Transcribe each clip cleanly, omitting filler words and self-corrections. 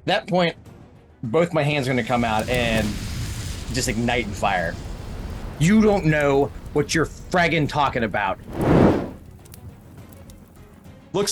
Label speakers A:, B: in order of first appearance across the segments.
A: that point, both my hands are going to come out and just ignite in fire. You don't know what you're fraggin' talking about. Looks.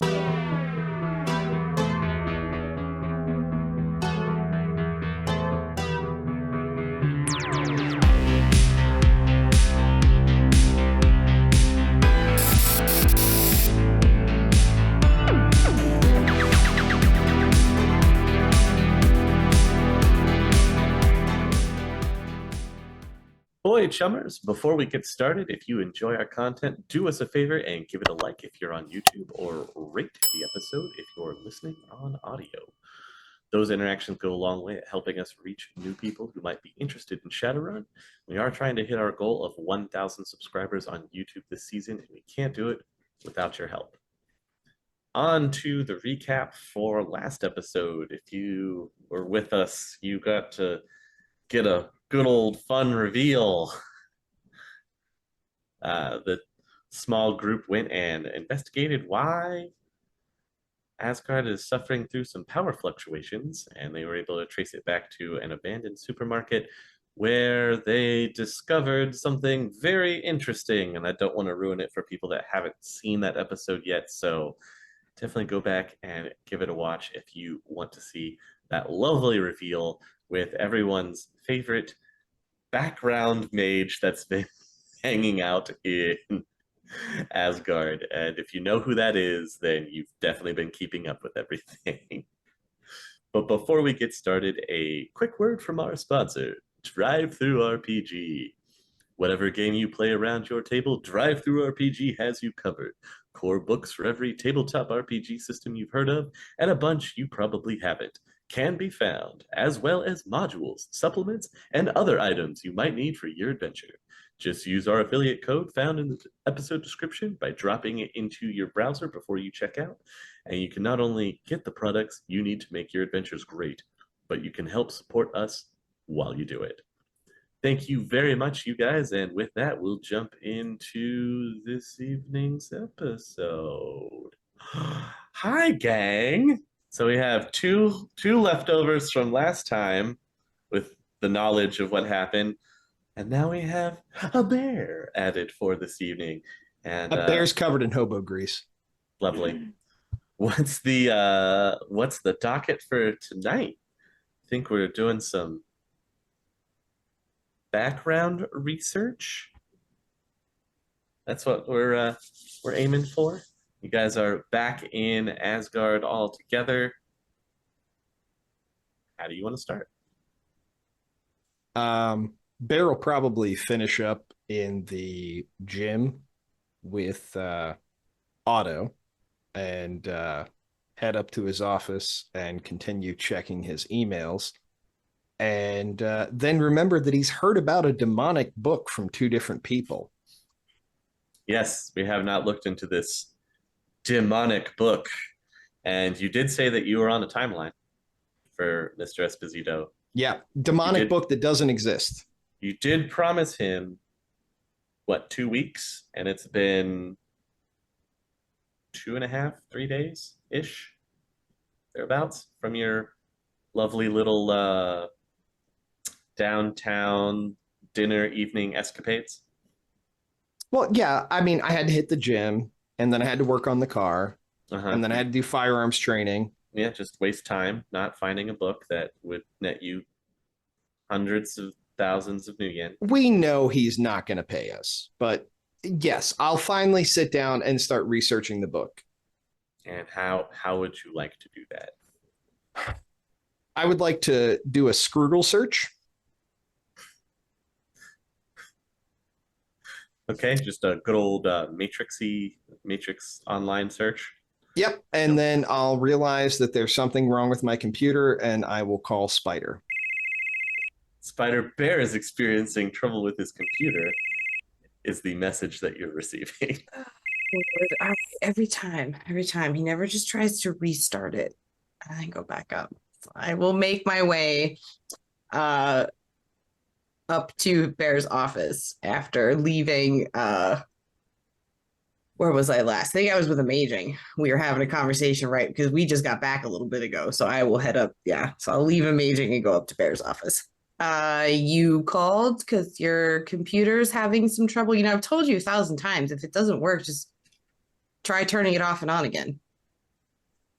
B: Boy, chummers, before we get started, if you enjoy our content, do us a favor and give it a like if you're on YouTube, or rate the episode if you're listening on audio. Those interactions go a long way at helping us reach new people who might be interested in Shadowrun. We are trying to hit our goal of 1,000 subscribers on YouTube this season, and we can't do it without your help. On to the recap for last episode. If you were with us, you got to get a good old fun reveal. The small group went and investigated why Asgard is suffering through some power fluctuations, and they were able to trace it back to an abandoned supermarket where they discovered something very interesting. And I don't want to ruin it for people that haven't seen that episode yet, so definitely go back and give it a watch if you want to see that lovely reveal with everyone's favorite background mage that's been hanging out in Asgard. And if you know who that is, then you've definitely been keeping up with everything. But before we get started, a quick word from our sponsor, DriveThruRPG. Whatever game you play around your table, DriveThruRPG has you covered. Core books for every tabletop RPG system you've heard of, and a bunch you probably haven't, can be found, as well as modules, supplements, and other items you might need for your adventure. Just use our affiliate code found in the episode description by dropping it into your browser before you check out, and you can not only get the products you need to make your adventures great, but you can help support us while you do it. Thank you very much, you guys, and with that, we'll jump into this evening's episode. Hi, gang! So we have two leftovers from last time with the knowledge of what happened, and now we have a bear added for this evening. And
A: A bear's covered in hobo grease.
B: Lovely. What's the docket for tonight? I think we're doing some background research. That's what we're aiming for. You guys are back in Asgard all together. How do you want to start?
A: Bear will probably finish up in the gym with Otto and head up to his office and continue checking his emails. And then remember that he's heard about a demonic book from two different people.
B: Yes, we have not looked into this demonic book. And you did say that you were on a timeline for Mr. Esposito.
A: Yeah, demonic book that doesn't exist.
B: You did promise him, 2 weeks? And it's been 2.5, 3 days-ish, thereabouts, from your lovely little downtown dinner evening escapades.
A: Well, yeah, I mean, I had to hit the gym, and then I had to work on the car, and then I had to do firearms training.
B: Yeah, just waste time not finding a book that would net you hundreds of thousands of new yen.
A: We know he's not going to pay us, but yes, I'll finally sit down and start researching the book.
B: And how would you like to do that?
A: I would like to do a Scroogle search.
B: Okay, just a good old Matrix online search.
A: Yep, and then I'll realize that there's something wrong with my computer, and I will call Spider.
B: Spider Bear is experiencing trouble with his computer, is the message that you're receiving.
C: Every time. He never just tries to restart it and then go back up. So I will make my way up to Bear's office after leaving Where was I last? I think I was with Amaging. We were having a conversation, right? Because we just got back a little bit ago. So I will head up. Yeah. So I'll leave Amaging and go up to Bear's office. You called because your computer's having some trouble. You know, I've told you 1,000 times. If it doesn't work, just try turning it off and on again.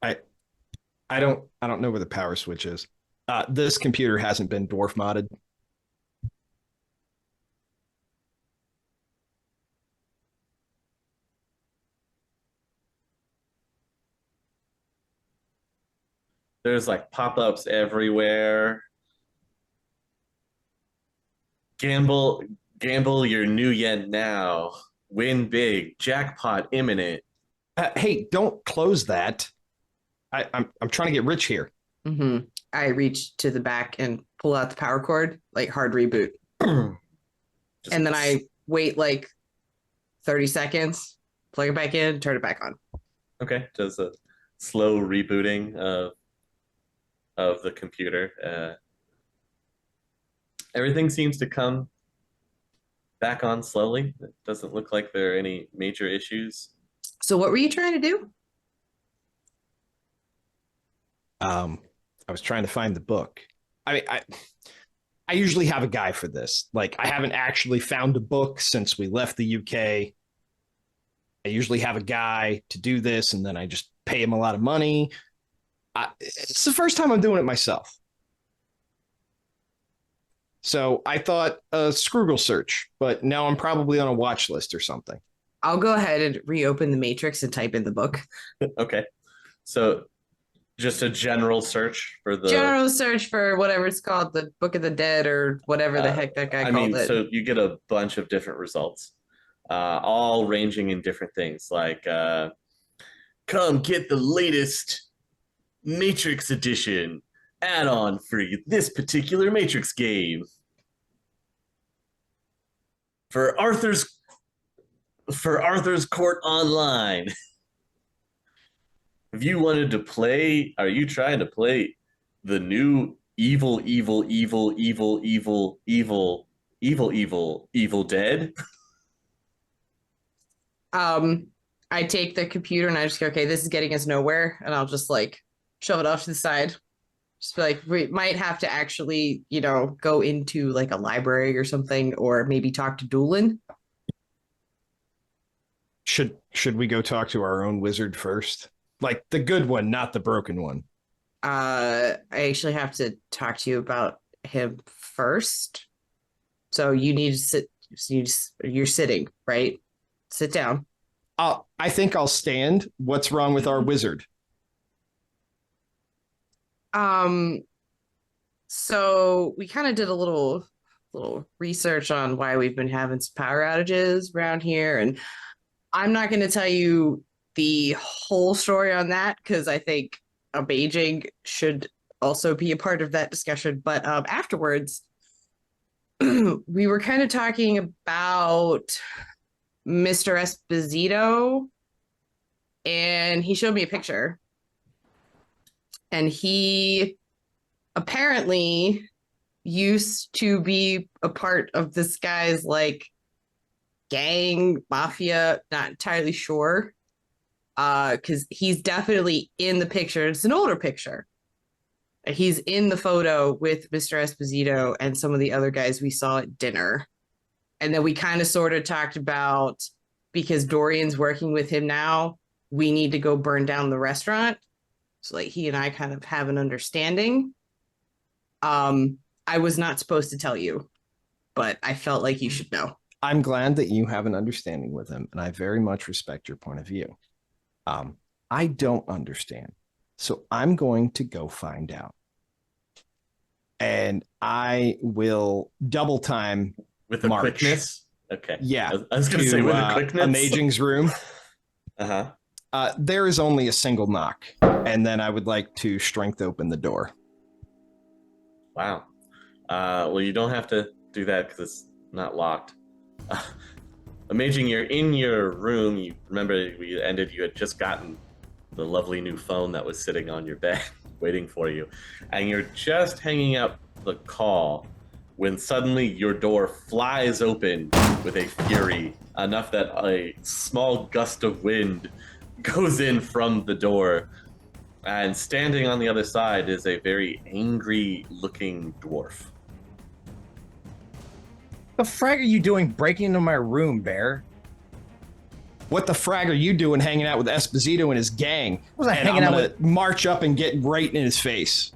A: I don't know where the power switch is. This computer hasn't been dwarf modded.
B: There's like pop-ups everywhere. Gamble your new yen now. Win big. Jackpot imminent.
A: Hey, don't close that. I'm trying to get rich here.
C: Mm-hmm. I reach to the back and pull out the power cord, like hard reboot. And then I wait like 30 seconds, plug it back in, turn it back on.
B: Okay, does a slow rebooting of the computer. Everything seems to come back on slowly. It doesn't look like there are any major issues.
C: So what were you trying to do?
A: I was trying to find the book. I mean, I usually have a guy for this. Like, I haven't actually found a book since we left the UK. I usually have a guy to do this, and then I just pay him a lot of money. It's the first time I'm doing it myself. So I thought a Scroogle search, but now I'm probably on a watch list or something.
C: I'll go ahead and reopen the matrix and type in the book.
B: Okay. So just a general search for the
C: general search for whatever it's called, the Book of the Dead or whatever the heck that guy called it.
B: So you get a bunch of different results, all ranging in different things, like come get the latest Matrix edition add-on for this particular Matrix game. For Arthur's Court Online. If you wanted to play, are you trying to play the new evil Dead?
C: I take the computer and I just go, okay, this is getting us nowhere, and I'll just like shove it off to the side. Just be like, we might have to actually, you know, go into like a library or something, or maybe talk to Doolin.
A: Should we go talk to our own wizard first? Like the good one, not the broken one.
C: I actually have to talk to you about him first. So you need to sit. You're sitting, right? Sit down.
A: I think I'll stand. What's wrong with our wizard?
C: So we kind of did a little research on why we've been having some power outages around here, and I'm not going to tell you the whole story on that because I think Amaging should also be a part of that discussion. But afterwards, we were kind of talking about Mr. Esposito, and he showed me a picture. And he apparently used to be a part of this guy's like gang, mafia, not entirely sure. Because he's definitely in the picture. It's an older picture. He's in the photo with Mr. Esposito and some of the other guys we saw at dinner. And then we kind of sort of talked about, because Dorian's working with him now, we need to go burn down the restaurant. So like he and I kind of have an understanding. I was not supposed to tell you, but I felt like you should know.
A: I'm glad that you have an understanding with him, and I very much respect your point of view. I don't understand. So I'm going to go find out. And I will double time
B: with a quickness. Okay.
A: Yeah.
B: I was going to say with a quickness.
A: Amaging's room.
B: Uh-huh.
A: There is only a single knock, and then I would like to strength open the door.
B: Wow. Well, you don't have to do that because it's not locked. Amaging, you're in your room. You remember you had just gotten the lovely new phone that was sitting on your bed waiting for you. And you're just hanging up the call when suddenly your door flies open with a fury, enough that a small gust of wind goes in from the door. And standing on the other side is a very angry-looking dwarf.
D: The frag are you doing breaking into my room, Bear?
A: What the frag are you doing hanging out with Esposito and his gang?
D: Was I
A: And
D: hanging
A: I'm
D: out
A: gonna
D: with?
A: march up and get right in his face.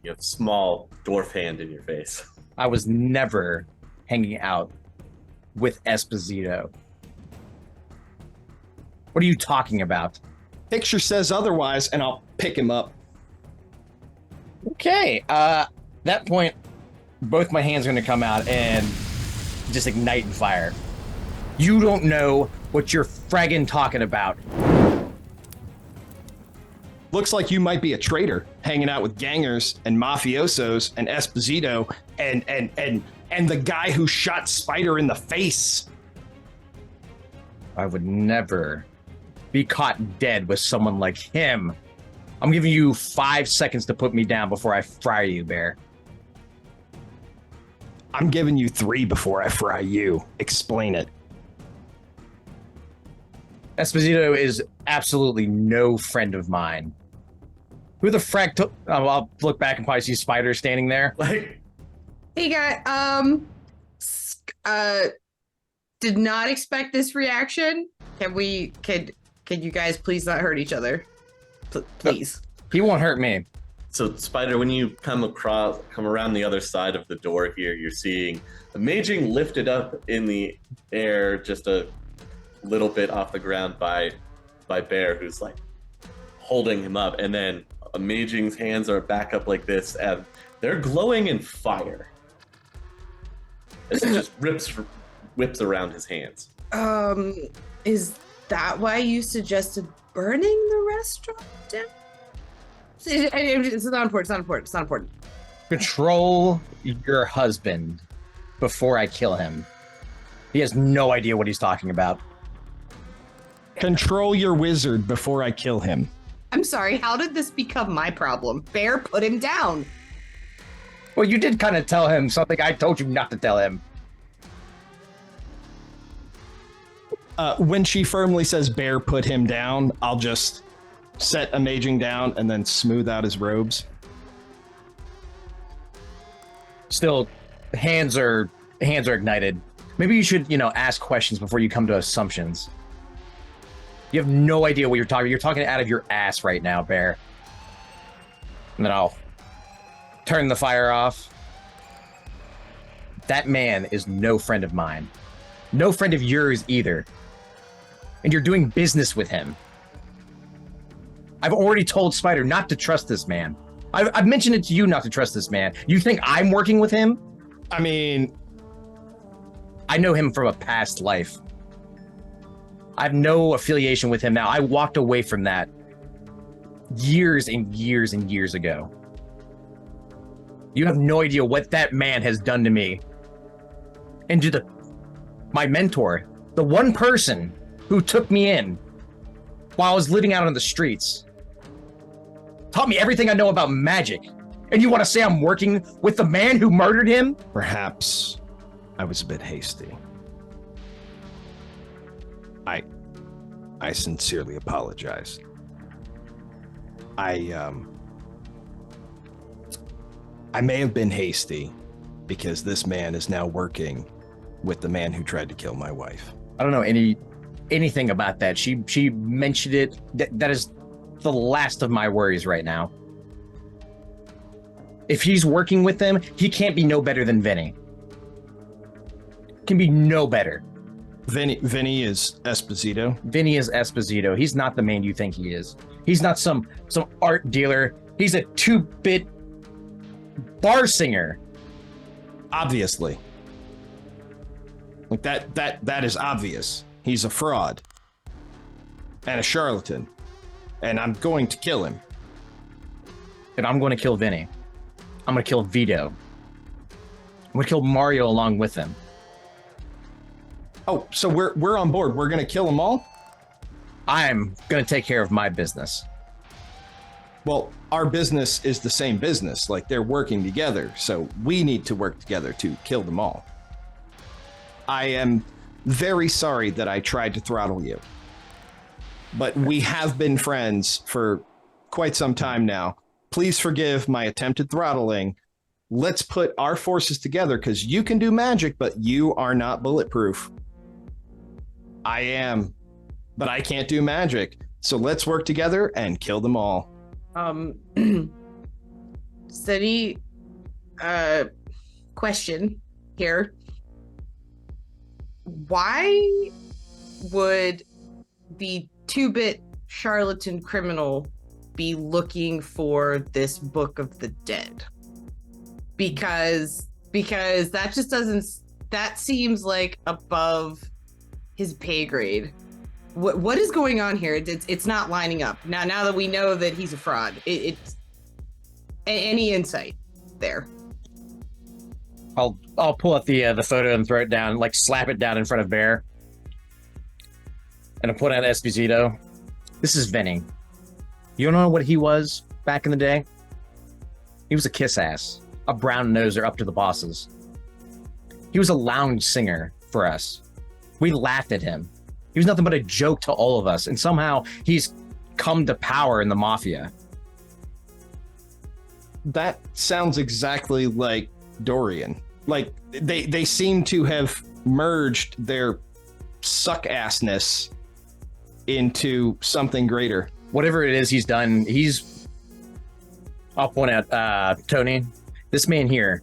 B: You have a small dwarf hand in your face.
D: I was never hanging out with Esposito. What are you talking about?
A: Picture says otherwise, and I'll pick him up.
D: Okay. That point, both my hands are going to come out and just ignite and fire. You don't know what you're fragging talking about.
A: Looks like you might be a traitor, hanging out with gangers and mafiosos and Esposito and the guy who shot Spider in the face.
D: I would never be caught dead with someone like him. I'm giving you 5 seconds to put me down before I fry you, Bear.
A: I'm giving you 3 before I fry you. Explain it.
D: Esposito is absolutely no friend of mine. Who the frack took? Oh, I'll look back and probably see Spider standing there.
B: Like,
C: Hey guy, did not expect this reaction. Can you guys please not hurt each other? Please.
D: He won't hurt me.
B: so Spider, when you come around the other side of the door here, you're seeing Amaging lifted up in the air just a little bit off the ground by Bear, who's like holding him up, and then Amaging's hands are back up like this, and they're glowing in fire. It just whips around his hands.
C: Is that why you suggested burning the restaurant down? It's not important. It's not important. It's not important.
D: Control your husband before I kill him. He has no idea what he's talking about.
A: Control your wizard before I kill him.
C: I'm sorry. How did this become my problem? Bear, put him down.
D: Well, you did kind of tell him something I told you not to tell him.
A: When she firmly says Bear, put him down, I'll just set Amaging down and then smooth out his robes.
D: Still, hands are ignited. Maybe you should, ask questions before you come to assumptions. You have no idea what you're talking. You're talking out of your ass right now, Bear. And then I'll turn the fire off. That man is no friend of mine. No friend of yours either. And you're doing business with him. I've already told Spider not to trust this man. I've mentioned it to you not to trust this man. You think I'm working with him?
A: I mean,
D: I know him from a past life. I have no affiliation with him now. I walked away from that years and years and years ago. You have no idea what that man has done to me. And to my mentor, the one person who took me in while I was living out on the streets, taught me everything I know about magic. And you want to say I'm working with the man who murdered him?
A: perhaps I was a bit hasty. I sincerely apologize. I may have been hasty because this man is now working with the man who tried to kill my wife.
D: I don't know anything about that. She mentioned it. That is the last of my worries right now. If he's working with them, he can't be no better than Vinny. Can be no better.
A: Vinny is Esposito.
D: Vinny is Esposito. He's not the man you think he is. He's not some art dealer. He's a 2-bit bar singer.
A: Obviously. Like that is obvious. He's a fraud. And a charlatan. And I'm going to kill him.
D: And I'm going to kill Vinny. I'm going to kill Vito. I'm going to kill Mario along with him.
A: Oh, so we're on board. We're going to kill them all?
D: I'm going to take care of my business.
A: Well, our business is the same business. Like, they're working together, so we need to work together to kill them all. I am very sorry that I tried to throttle you, but we have been friends for quite some time now. Please forgive my attempted throttling. Let's put our forces together, because you can do magic, but you are not bulletproof. I am, but I can't do magic. So let's work together and kill them all.
C: Steady question here. Why would the 2-bit charlatan criminal be looking for this Book of the Dead? Because that just doesn't, that seems like above his pay grade. What is going on here? It's not lining up. Now that we know that he's a fraud, it's any insight there?
D: I'll pull up the photo and throw it down, like slap it down in front of Bear, and I'll put out Esposito. This is Vinny. You don't know what he was back in the day? He was a kiss ass, a brown noser up to the bosses. He was a lounge singer for us. We laughed at him. He was nothing but a joke to all of us, and somehow he's come to power in the mafia.
A: That sounds exactly like Dorian. Like, they seem to have merged their suck-assness into something greater.
D: Whatever it is he's done, I'll point out, Tony, this man here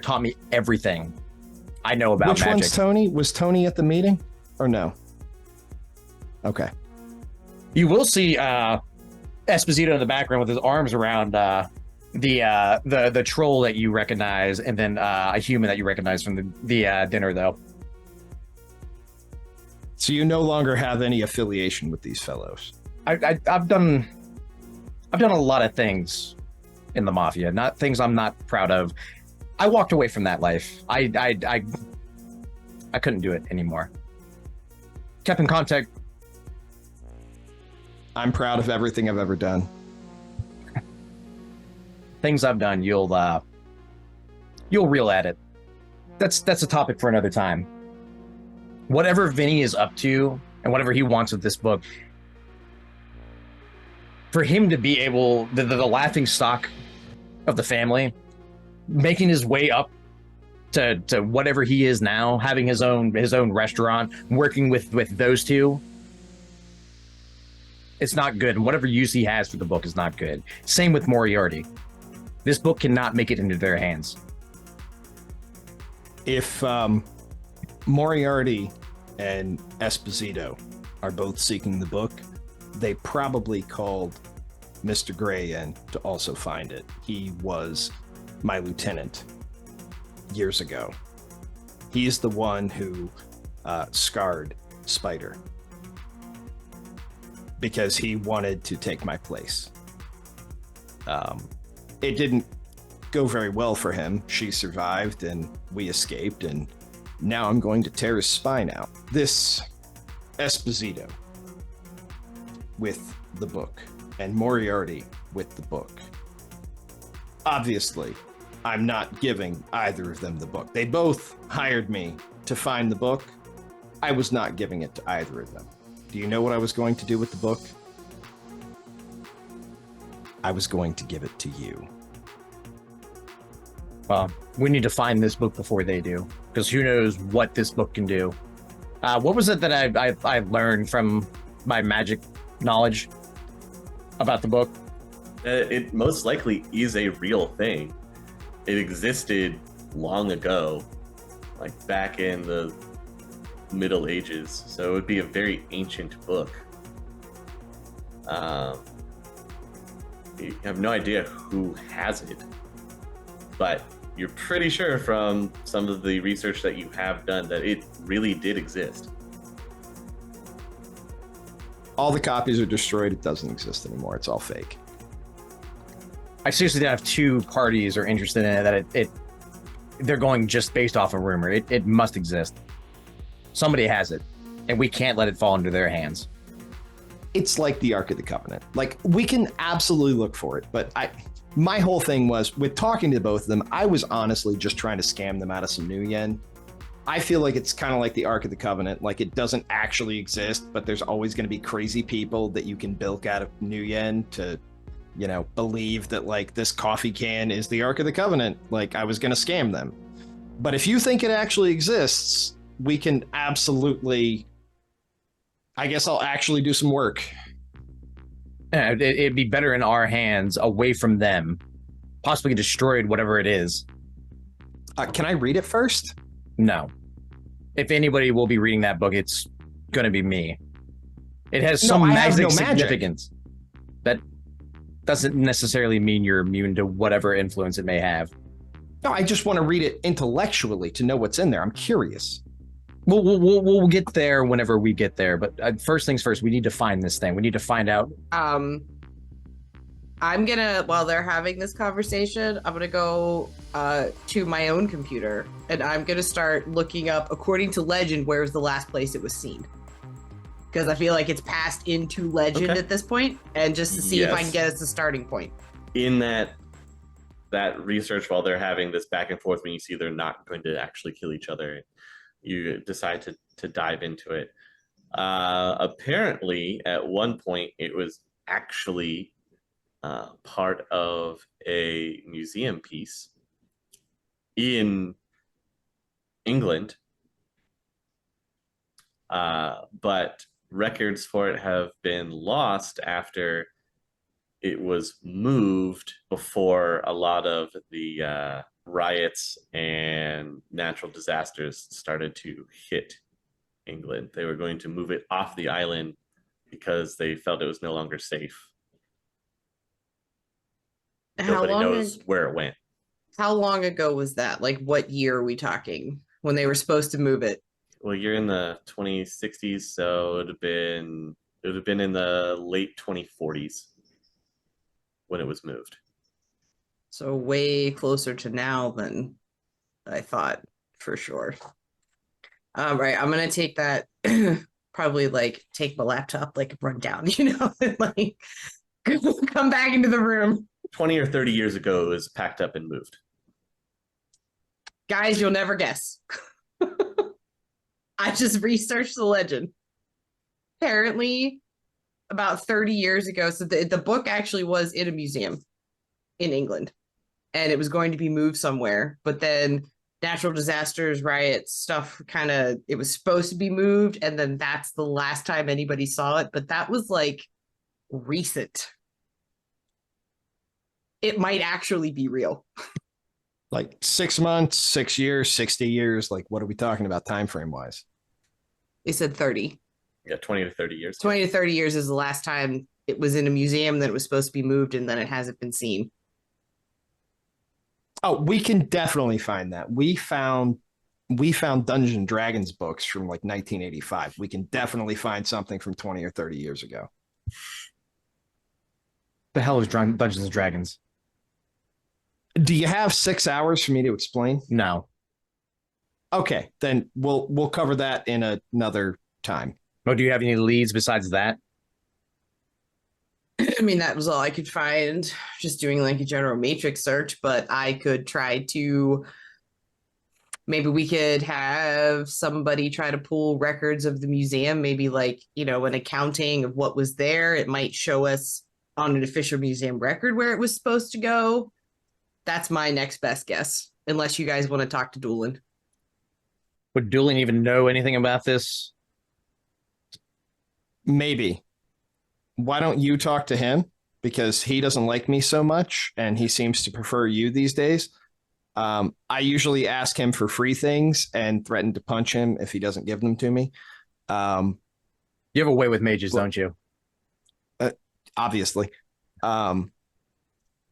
D: taught me everything I know about magic.
A: Which one's Tony? Was Tony at the meeting or no? Okay.
D: You will see Esposito in the background with his arms around the troll that you recognize, and then a human that you recognize from the dinner, though.
A: So you no longer have any affiliation with these fellows.
D: I've done a lot of things in the mafia, not things I'm not proud of. I walked away from that life. I couldn't do it anymore. Kept in contact.
A: I'm proud of everything I've ever done.
D: Things I've done, you'll reel at it. That's a topic for another time. Whatever Vinny is up to and whatever he wants with this book, for him to be able, the laughing stock of the family, making his way up to whatever he is now, having his own restaurant, working with those two, it's not good. And whatever use he has for the book is not good. Same with Moriarty. This book cannot make it into their hands.
A: If Moriarty and Esposito are both seeking the book, they probably called Mr. Gray in to also find it. He was my lieutenant years ago. He's the one who scarred Spider because he wanted to take my place. It didn't go very well for him. She survived and we escaped, and now I'm going to tear his spine out. This Esposito with the book and Moriarty with the book. Obviously, I'm not giving either of them the book. They both hired me to find the book. I was not giving it to either of them. Do you know what I was going to do with the book? I was going to give it to you.
D: Well, we need to find this book before they do, because who knows what this book can do. What was it that I learned from my magic knowledge about the book?
B: It most likely is a real thing. It existed long ago, like back in the Middle Ages, so it would be a very ancient book. You have no idea who has it, but you're pretty sure from some of the research that you have done that it really did exist.
A: All the copies are destroyed. It doesn't exist anymore. It's all fake.
D: I seriously have two parties are interested in it that they're going just based off a rumor. It must exist. Somebody has it, and we can't let it fall into their hands.
A: it's like the Ark of the Covenant. Like, we can absolutely look for it, but my whole thing was with talking to both of them, I was honestly just trying to scam them out of some new yen. I feel like it's kind of like the Ark of the Covenant. Like, it doesn't actually exist, but there's always going to be crazy people that you can bilk out of new yen to, you know, believe that like this coffee can is the Ark of the Covenant. Like, I was going to scam them. But if you think it actually exists, we can absolutely, I guess I'll actually do some work.
D: Yeah, it'd be better in our hands, away from them, possibly destroyed whatever it is.
A: Can I read it first?
D: No. If anybody will be reading that book, it's going to be me. It has some magic significance. That doesn't necessarily mean you're immune to whatever influence it may have.
A: No, I just want to read it intellectually to know what's in there. I'm curious.
D: We'll get there whenever we get there. But first things first, we need to find this thing. We need to find out.
C: I'm gonna, while they're having this conversation, I'm gonna go to my own computer and I'm gonna start looking up, according to legend, where's the last place it was seen. Because I feel like it's passed into legend at this point, and just to see if I can get us a starting point.
B: In that research, while they're having this back and forth, when you see they're not going to actually kill each other, you decide to dive into it. Apparently, at one point, it was actually part of a museum piece in England, but records for it have been lost after it was moved before a lot of the riots and natural disasters started to hit England. They were going to move it off the island because they felt it was no longer safe. Nobody knows where it went.
C: How long ago was that? Like, what year are we talking when they were supposed to move it?
B: Well, you're in the 2060s, so it would have been in the late 2040s when it was moved.
C: So way closer to now than I thought, for sure. Right, I'm gonna take that, probably like take my laptop, like run down, you know, and like come back into the room.
B: 20 or 30 years ago, it was packed up and moved.
C: Guys, you'll never guess. I just researched the legend. Apparently, about 30 years ago, so the book actually was in a museum in England, and it was going to be moved somewhere, but then natural disasters, riots, stuff it was supposed to be moved, and then that's the last time anybody saw it, but that was like recent. It might actually be real.
A: Like 6 months, 6 years, 60 years. Like, what are we talking about time frame wise?
C: They said 30.
B: Yeah, 20 to 30 years.
C: 20 to 30 years is the last time it was in a museum, that it was supposed to be moved, and then it hasn't been seen.
A: Oh, we can definitely find that. We found Dungeons and Dragons books from like 1985. We can definitely find something from 20 or 30 years ago.
D: The hell is Dungeons and Dragons?
A: Do you have 6 hours for me to explain?
D: No.
A: Okay, then we'll cover that in another time.
D: Oh, do you have any leads besides that?
C: I mean, that was all I could find, just doing like a general matrix search, but I could try to, maybe we could have somebody try to pull records of the museum, maybe like, you know, an accounting of what was there. It might show us on an official museum record where it was supposed to go. That's my next best guess, unless you guys want to talk to Doolin.
D: Would Doolin even know anything about this?
A: Maybe. Why don't you talk to him? Because he doesn't like me so much, and he seems to prefer you these days. I usually ask him for free things and threaten to punch him if he doesn't give them to me.
D: You have a way with mages, don't you?
A: Obviously.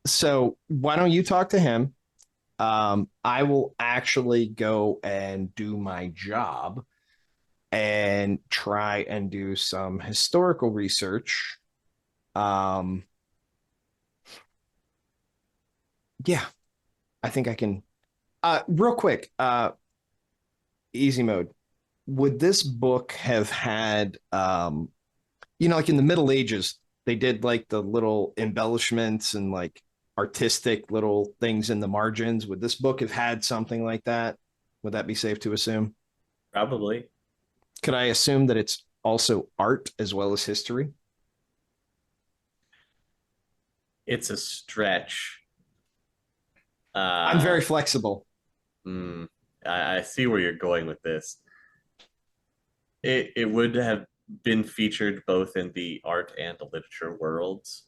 A: So why don't you talk to him? I will actually go and do my job and try and do some historical research. Yeah, I think I can. Real quick, easy mode. Would this book have had like in the Middle Ages, they did like the little embellishments and like artistic little things in the margins. Would this book have had something like that? Would that be safe to assume?
B: Probably.
A: Could I assume that it's also art as well as history?
B: It's a stretch.
A: I'm very flexible.
B: I see where you're going with this. It would have been featured both in the art and the literature worlds,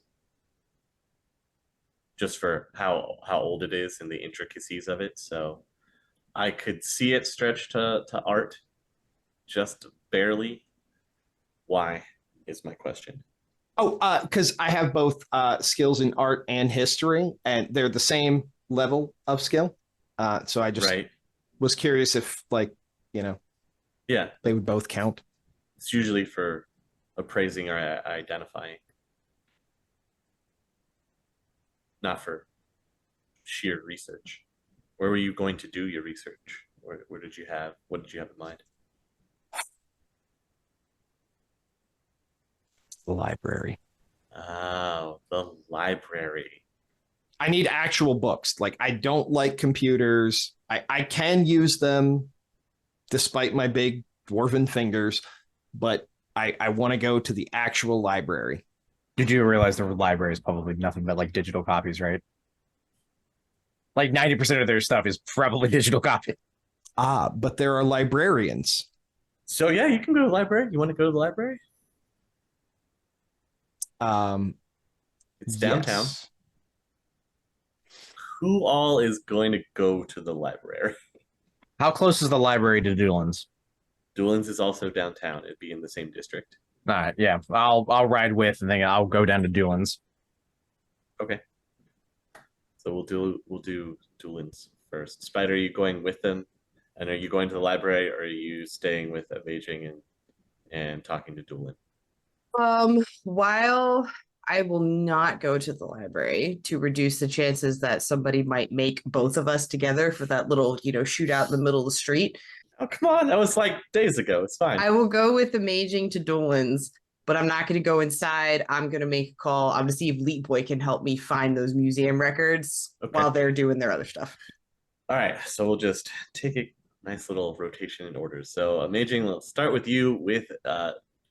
B: just for how old it is and the intricacies of it. So I could see it stretch to art just barely. Why is my question.
A: Oh, because I have both skills in art and history, and they're the same level of skill. So I just
B: Right.
A: was curious if, like,
B: Yeah.
A: they would both count.
B: It's usually for appraising or identifying, not for sheer research. Where were you going to do your research? What did you have in mind?
D: The library.
B: Oh, the library.
A: I need actual books. Like, I don't like computers. I can use them despite my big dwarven fingers, but I want to go to the actual library.
D: Did you realize the library is probably nothing but like digital copies, right? Like 90% of their stuff is probably digital copy.
A: But there are librarians.
B: So yeah, you can go to the library. You want to go to the library? It's downtown.
A: Yes.
B: Who all is going to go to the library?
D: How close is the library to Doolin's?
B: Doolin's is also downtown. It'd be in the same district.
D: All right, yeah. I'll ride with, and then I'll go down to Doolin's.
B: Okay. So we'll do Doolin's first. Spider, are you going with them? And are you going to the library, or are you staying with Amaging and talking to Doolin?
C: While I will not go to the library to reduce the chances that somebody might make both of us together for that little, shootout in the middle of the street.
B: Oh, come on. That was like days ago. It's fine.
C: I will go with Amaging to Dolan's, but I'm not going to go inside. I'm going to make a call. I'm going to see if Leap Boy can help me find those museum records while they're doing their other stuff.
B: All right. So we'll just take a nice little rotation in orders. So Amaging, let's start with you with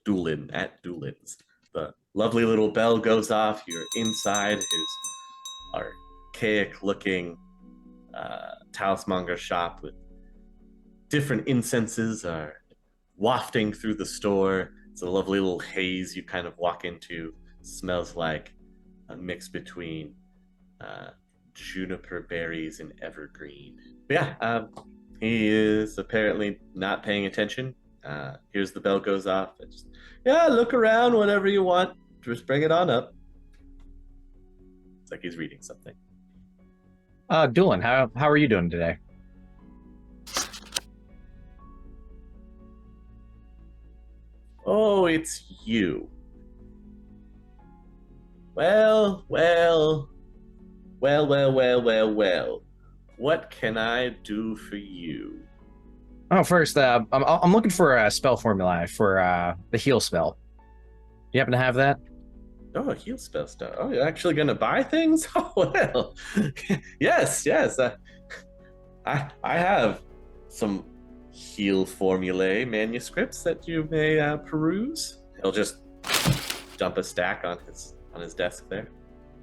B: Doolin at Doolin's. The lovely little bell goes off. You're inside his archaic looking talismonger shop with different incenses are wafting through the store. It's a lovely little haze you kind of walk into. Smells like a mix between juniper berries and evergreen. But yeah, he is apparently not paying attention. Here's the bell goes off. Yeah, look around, whatever you want. Just bring it on up. It's like he's reading something.
D: Doolin, how are you doing today?
B: Oh, it's you. Well. What can I do for you?
D: Oh, first, I'm looking for a spell formula for the heal spell. Do you happen to have that?
B: Oh, heal spell stuff. Oh, you're actually gonna buy things? Oh well. yes. I have some heal formulae manuscripts that you may peruse. He'll just dump a stack on his desk there.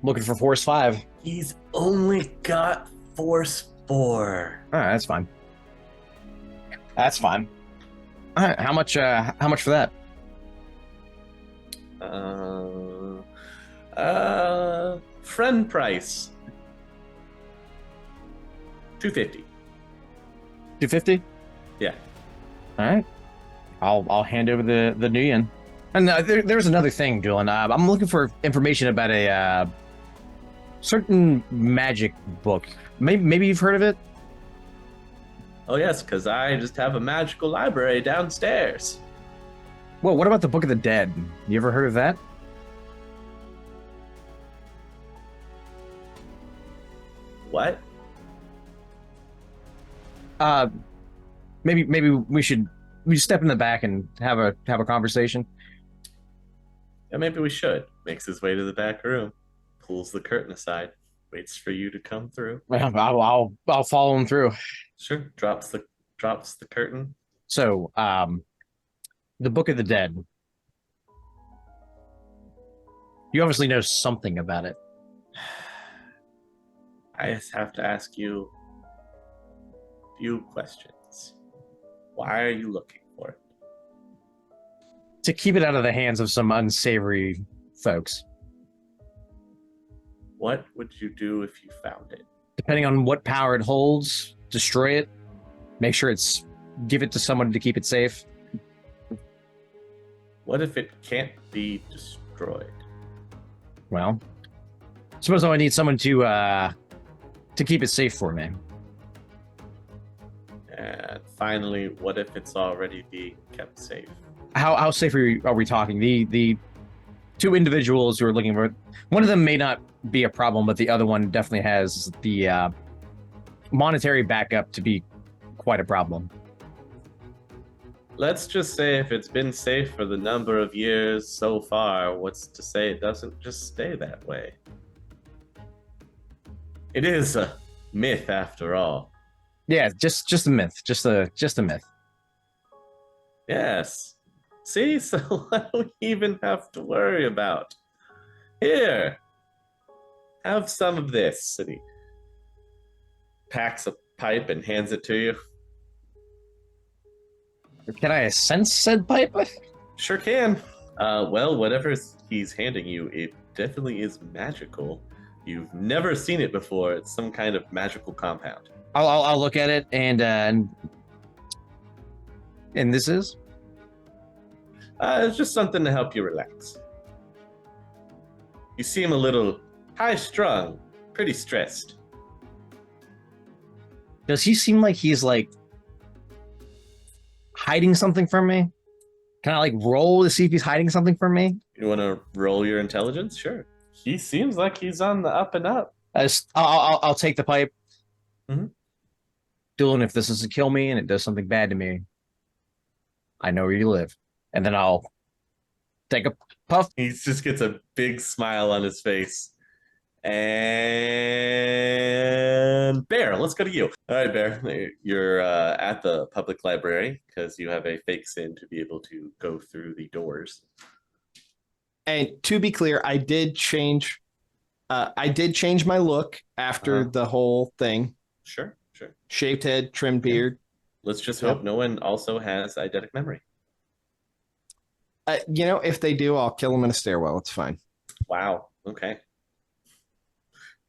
D: Looking for Force 5.
B: He's only got Force 4.
D: All right, that's fine. That's fine. All right, how much for that?
B: Friend price. $250.
D: $250?
B: Yeah.
D: All right. I'll hand over the new yen. And there's another thing, Dylan. I'm looking for information about a certain magic book. Maybe you've heard of it.
B: Oh yes, because I just have a magical library downstairs.
D: Well, what about the Book of the Dead? You ever heard of that?
B: What?
D: Maybe we should step in the back and have a conversation.
B: Yeah, maybe we should. Makes his way to the back room, pulls the curtain aside, waits for you to come through.
D: I'll follow him through.
B: Sure. Drops the curtain.
D: So, the Book of the Dead. You obviously know something about it.
B: I just have to ask you a few questions. Why are you looking for it?
D: To keep it out of the hands of some unsavory folks.
B: What would you do if you found it?
D: Depending on what power it holds, destroy it. Make sure give it to someone to keep it safe.
B: What if it can't be destroyed?
D: Well, suppose I need someone to keep it safe for me.
B: And finally, what if it's already being kept safe?
D: How safe are we talking? The two individuals who are looking for it, one of them may not be a problem, but the other one definitely has the monetary backup to be quite a problem.
B: Let's just say if it's been safe for the number of years so far, what's to say it doesn't just stay that way? It is a myth after all.
D: Yeah, just a myth. Just a myth.
B: Yes. See, so what do we even have to worry about? Here, have some of this. And he packs a pipe and hands it to you.
D: Can I sense said pipe?
B: Sure can. Well, whatever he's handing you, it definitely is magical. You've never seen it before. It's some kind of magical compound.
D: I'll look at it and this is?
B: It's just something to help you relax. You seem a little high-strung, pretty stressed.
D: Does he seem like he's like hiding something from me? Can I like roll to see if he's hiding something from me?
B: You want to roll your intelligence? Sure. He seems like he's on the up and up.
D: I'll take the pipe.
B: Mhm.
D: Dylan, if this is to kill me and it does something bad to me, I know where you live. And then I'll take a puff.
B: He just gets a big smile on his face. And Bear, let's go to you. All right, Bear, you're at the public library because you have a fake SIN to be able to go through the doors.
A: And to be clear, I did change my look after the whole thing.
B: Sure.
A: Shaved head, trimmed beard.
B: Let's just hope no one also has eidetic memory.
A: If they do, I'll kill them in a stairwell. It's fine.
B: Wow. Okay.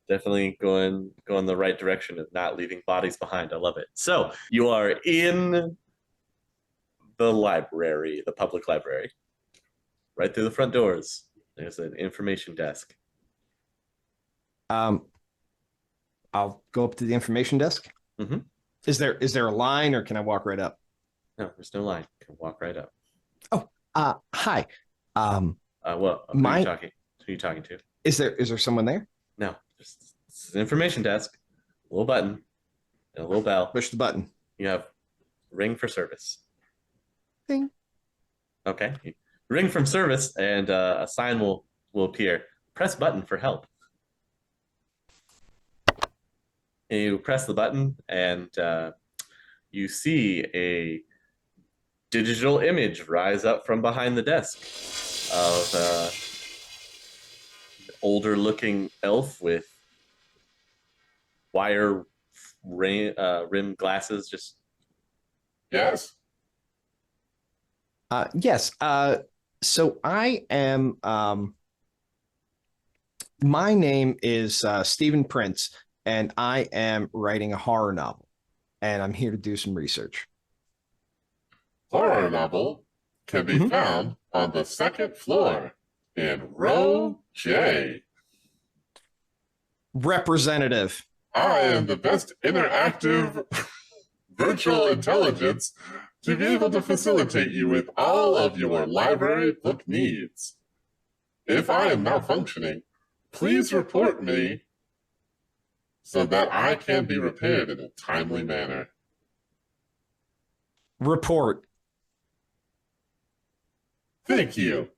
B: Definitely going the right direction of not leaving bodies behind. I love it. So you are in the library, the public library. Right through the front doors, there's an information desk.
A: I'll go up to the information desk.
B: Mm-hmm.
A: Is there a line, or can I walk right up?
B: No, there's no line. You can walk right up.
A: Oh, hi.
B: Who are you talking to?
A: Is there someone there?
B: No, this is an information desk. A little button and a little bell.
A: Push the button.
B: You have ring for service.
A: Ding.
B: Okay. Ring from service, and a sign will appear. Press button for help. And you press the button, and you see a digital image rise up from behind the desk of an older-looking elf with wire rimmed glasses. Just
E: Yes.
A: Yes. So I am. My name is Stephen Prince, and I am writing a horror novel, and I'm here to do some research.
E: Horror novel can be found on the second floor in row J.
A: Representative.
E: I am the best interactive virtual intelligence to be able to facilitate you with all of your library book needs. If I am malfunctioning, please report me so that I can be repaired in a timely manner.
A: Report.
E: Thank you.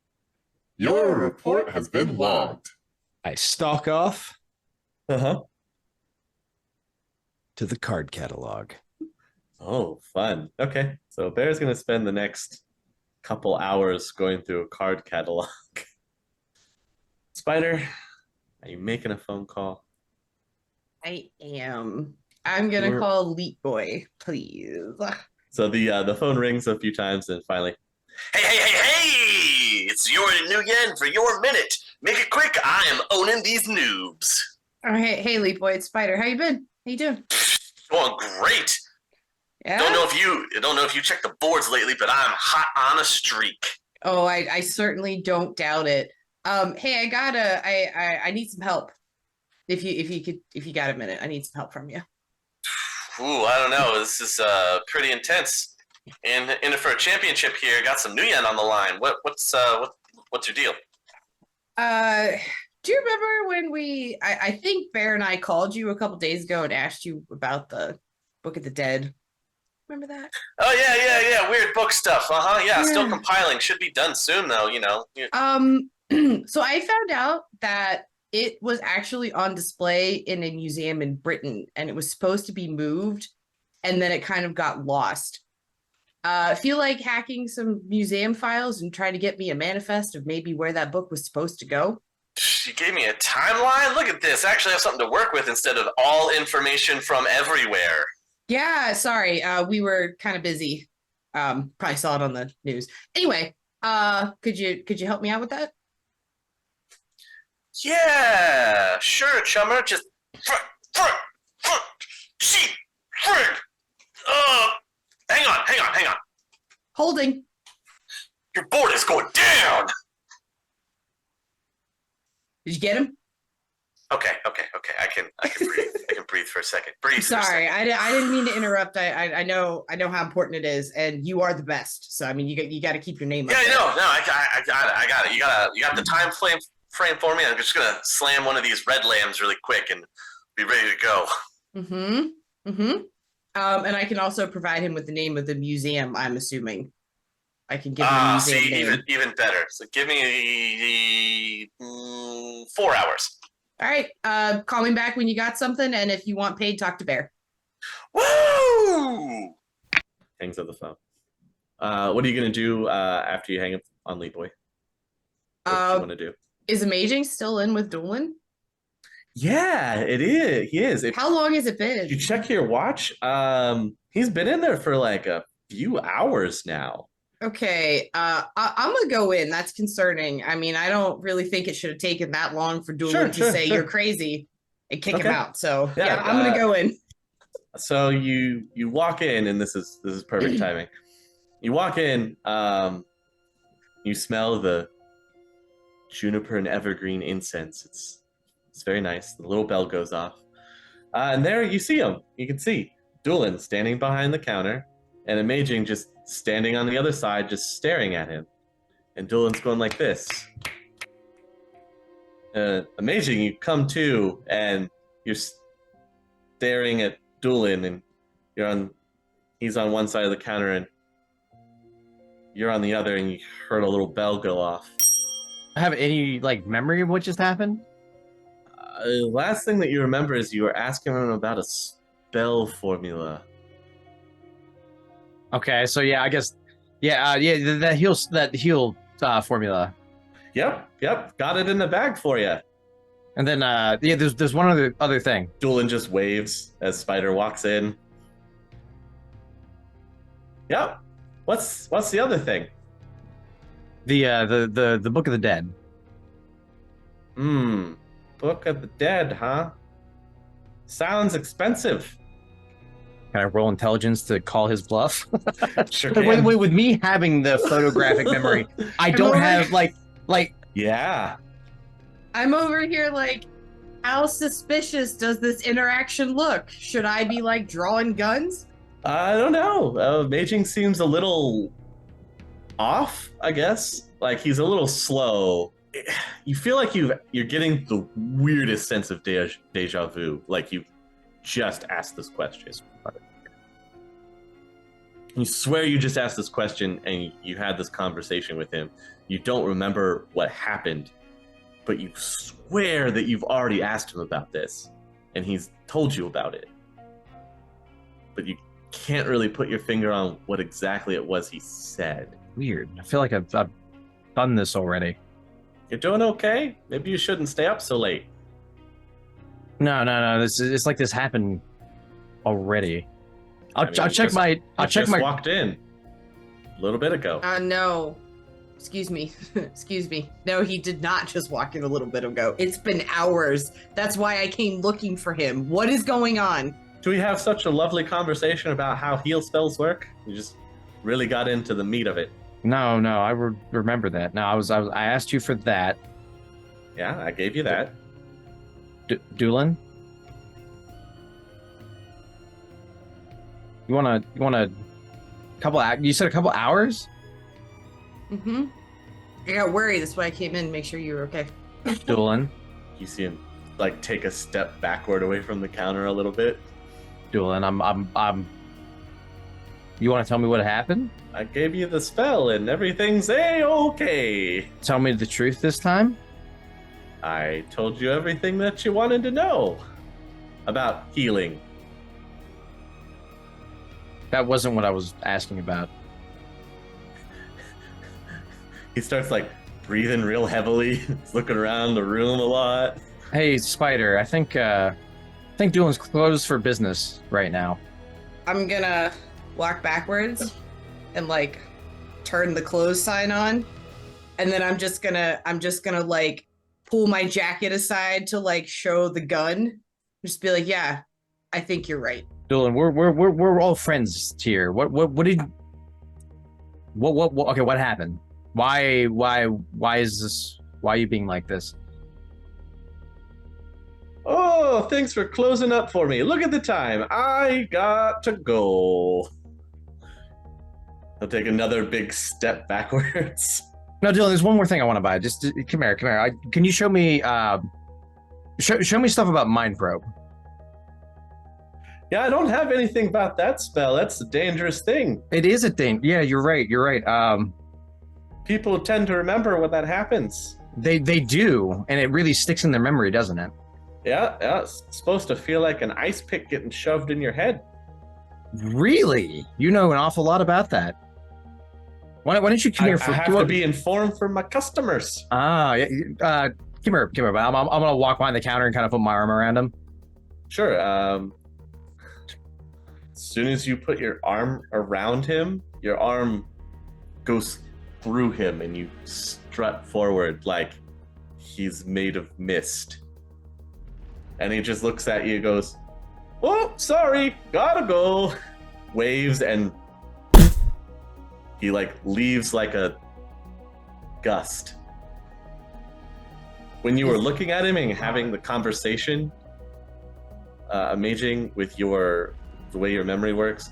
E: Your report has been logged.
A: I stalk off
B: Uh-huh.
A: to the card catalog.
B: Oh, fun. Okay. So Bear's going to spend the next couple hours going through a card catalog. Spider, are you making a phone call?
C: I am. I'm gonna
B: Sure.
C: call Leap Boy, please.
B: So the phone rings a few times and finally, hey! It's your new yen for your minute. Make it quick. I am owning these noobs.
C: Oh, hey, Leap Boy, it's Spider. How you been? How you doing?
B: Going great.
C: Yeah.
B: Don't know if you checked the boards lately, but I'm hot on a streak.
C: Oh, I certainly don't doubt it. Hey, I need some help. If you got a minute, I need some help from you.
B: Ooh, I don't know. This is pretty intense. And in it for a championship here. Got some new yen on the line. What's your deal?
C: Do you remember when I think Bear and I called you a couple days ago and asked you about the Book of the Dead? Remember that?
B: Oh yeah. Weird book stuff. Yeah. Still
C: Yeah.
B: compiling. Should be done soon though. You know.
C: So I found out that it was actually on display in a museum in Britain, and it was supposed to be moved, and then it kind of got lost. Feel like hacking some museum files and trying to get me a manifest of maybe where that book was supposed to go?
B: You gave me a timeline. Look at this. I actually have something to work with instead of all information from everywhere.
C: Yeah, sorry. We were kind of busy. Probably saw it on the news. Anyway, could you help me out with that?
B: Yeah, sure, chummer. Just sheep, frig. Hang on.
C: Holding.
B: Your board is going down.
C: Did you get him?
B: Okay. I can breathe. I can breathe for a second. Breathe.
C: Sorry,
B: For a second.
C: I didn't mean to interrupt. I know how important it is, and you are the best. So I mean, you got to keep your name up
B: Yeah,
C: there.
B: no, I got it. You got the time frame for me. I'm just gonna slam one of these red lambs really quick and be ready to go.
C: And I can also provide him with the name of the museum. I'm assuming I can give him a museum
B: see,
C: name.
B: even better. So give me the 4 hours.
C: All right. Call me back when you got something, and if you want paid, talk to Bear.
B: Woo! Hangs up the phone. What are you gonna do after you hang up on Lee Boy? What do you want to do?
C: Is Amaging still in with Doolin?
B: Yeah, it is. He is.
C: How long has it been?
B: You check your watch. He's been in there for like a few hours now.
C: Okay, I'm gonna go in. That's concerning. I mean, I don't really think it should have taken that long for Doolin to say you're crazy and kick him out. So yeah, I'm gonna go in.
B: So you walk in, and this is perfect timing. You walk in. You smell the juniper and evergreen incense. It's very nice. The little bell goes off, and there you see him. You can see Doolin standing behind the counter, and Amaging just standing on the other side, just staring at him. And Doolin's going like this. Amaging, you come to, and you're staring at Doolin, and he's on one side of the counter, and you're on the other, and you heard a little bell go off.
D: Have any memory of what just happened?
B: Last thing that you remember is you were asking him about a spell formula.
D: Okay, so yeah, I guess, that heal formula.
B: Yep, got it in the bag for you.
D: And then there's one other thing.
B: Doolin just waves as Spider walks in. Yep. What's the other thing?
D: The Book of the Dead.
B: Book of the Dead, huh? Sounds expensive.
D: Can I roll intelligence to call his bluff?
B: Sure can.
D: With me having the photographic memory, I don't have
B: Yeah.
C: I'm over here like, how suspicious does this interaction look? Should I be drawing guns?
B: I don't know. Amaging seems a little off, I guess. He's a little slow. You feel like you're getting the weirdest sense of deja vu. Like you just asked this question. You swear you just asked this question and you had this conversation with him. You don't remember what happened, but you swear that you've already asked him about this, and he's told you about it. But you can't really put your finger on what exactly it was he said.
D: Weird. I feel like I've done this already.
B: You're doing okay? Maybe you shouldn't stay up so late.
D: No. It's like this happened already. I'll check my.
B: Walked in a little bit ago.
C: No. Excuse me. Excuse me. No, he did not just walk in a little bit ago. It's been hours. That's why I came looking for him. What is going on?
B: Do we have such a lovely conversation about how heal spells work? You just really got into the meat of it.
D: No, I remember that. No, I asked you for that.
B: Yeah, I gave you that.
D: Doolin? You want a couple? You said a couple hours?
C: Mm-hmm. I got worried. That's why I came in, make sure you were okay.
D: Doolin?
B: You see him like take a step backward away from the counter a little bit.
D: Doolin, I'm. You want to tell me what happened?
B: I gave you the spell and everything's A-okay.
D: Tell me the truth this time?
B: I told you everything that you wanted to know about healing.
D: That wasn't what I was asking about.
B: He starts like breathing real heavily. He's looking around the room a lot.
D: Hey, Spider, I think Doolin's closed for business right now.
C: I'm gonna walk backwards and like turn the close sign on, and then I'm just gonna like pull my jacket aside to like show the gun. Just be like, yeah, I think you're right.
D: Doolin, we're all friends here. What okay, what happened? Why is this? Why are you being like this?
B: Oh, thanks for closing up for me. Look at the time. I got to go. He'll take another big step backwards.
D: No, Dylan, there's one more thing I want to buy. Just come here. Can you show me show me stuff about Mind Probe?
B: Yeah, I don't have anything about that spell. That's a dangerous thing.
D: It is a thing. Yeah, you're right.
B: People tend to remember when that happens.
D: They do, and it really sticks in their memory, doesn't it?
B: Yeah, it's supposed to feel like an ice pick getting shoved in your head.
D: Really? You know an awful lot about that. Why don't you come here?
B: I have to be informed for my customers.
D: Yeah. Come here. I'm gonna walk behind the counter and kind of put my arm around him.
B: Sure. As soon as you put your arm around him, your arm goes through him and you strut forward like he's made of mist. And he just looks at you and goes, "Oh, sorry, gotta go." Waves and he like leaves like a gust. When you were looking at him and having the conversation, Amaging, with the way your memory works,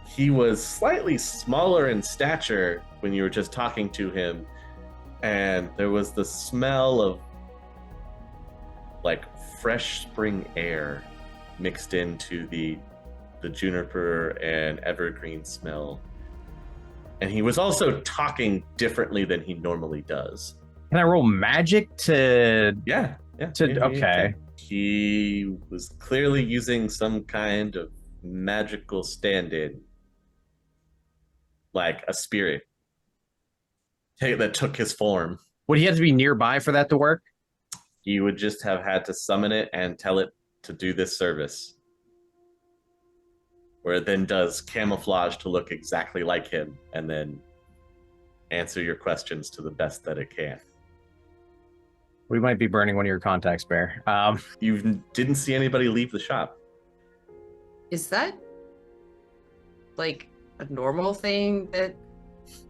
B: he was slightly smaller in stature when you were just talking to him, and there was the smell of like fresh spring air mixed into the juniper and evergreen smell. And he was also talking differently than he normally does.
D: Can I roll magic to?
B: Yeah.
D: Okay.
B: He was clearly using some kind of magical stand-in, like a spirit that took his form.
D: Would he have to be nearby for that to work?
B: He would just have had to summon it and tell it to do this service, where it then does camouflage to look exactly like him and then answer your questions to the best that it can.
D: We might be burning one of your contacts, Bear.
B: You didn't see anybody leave the shop.
C: Is that like a normal thing that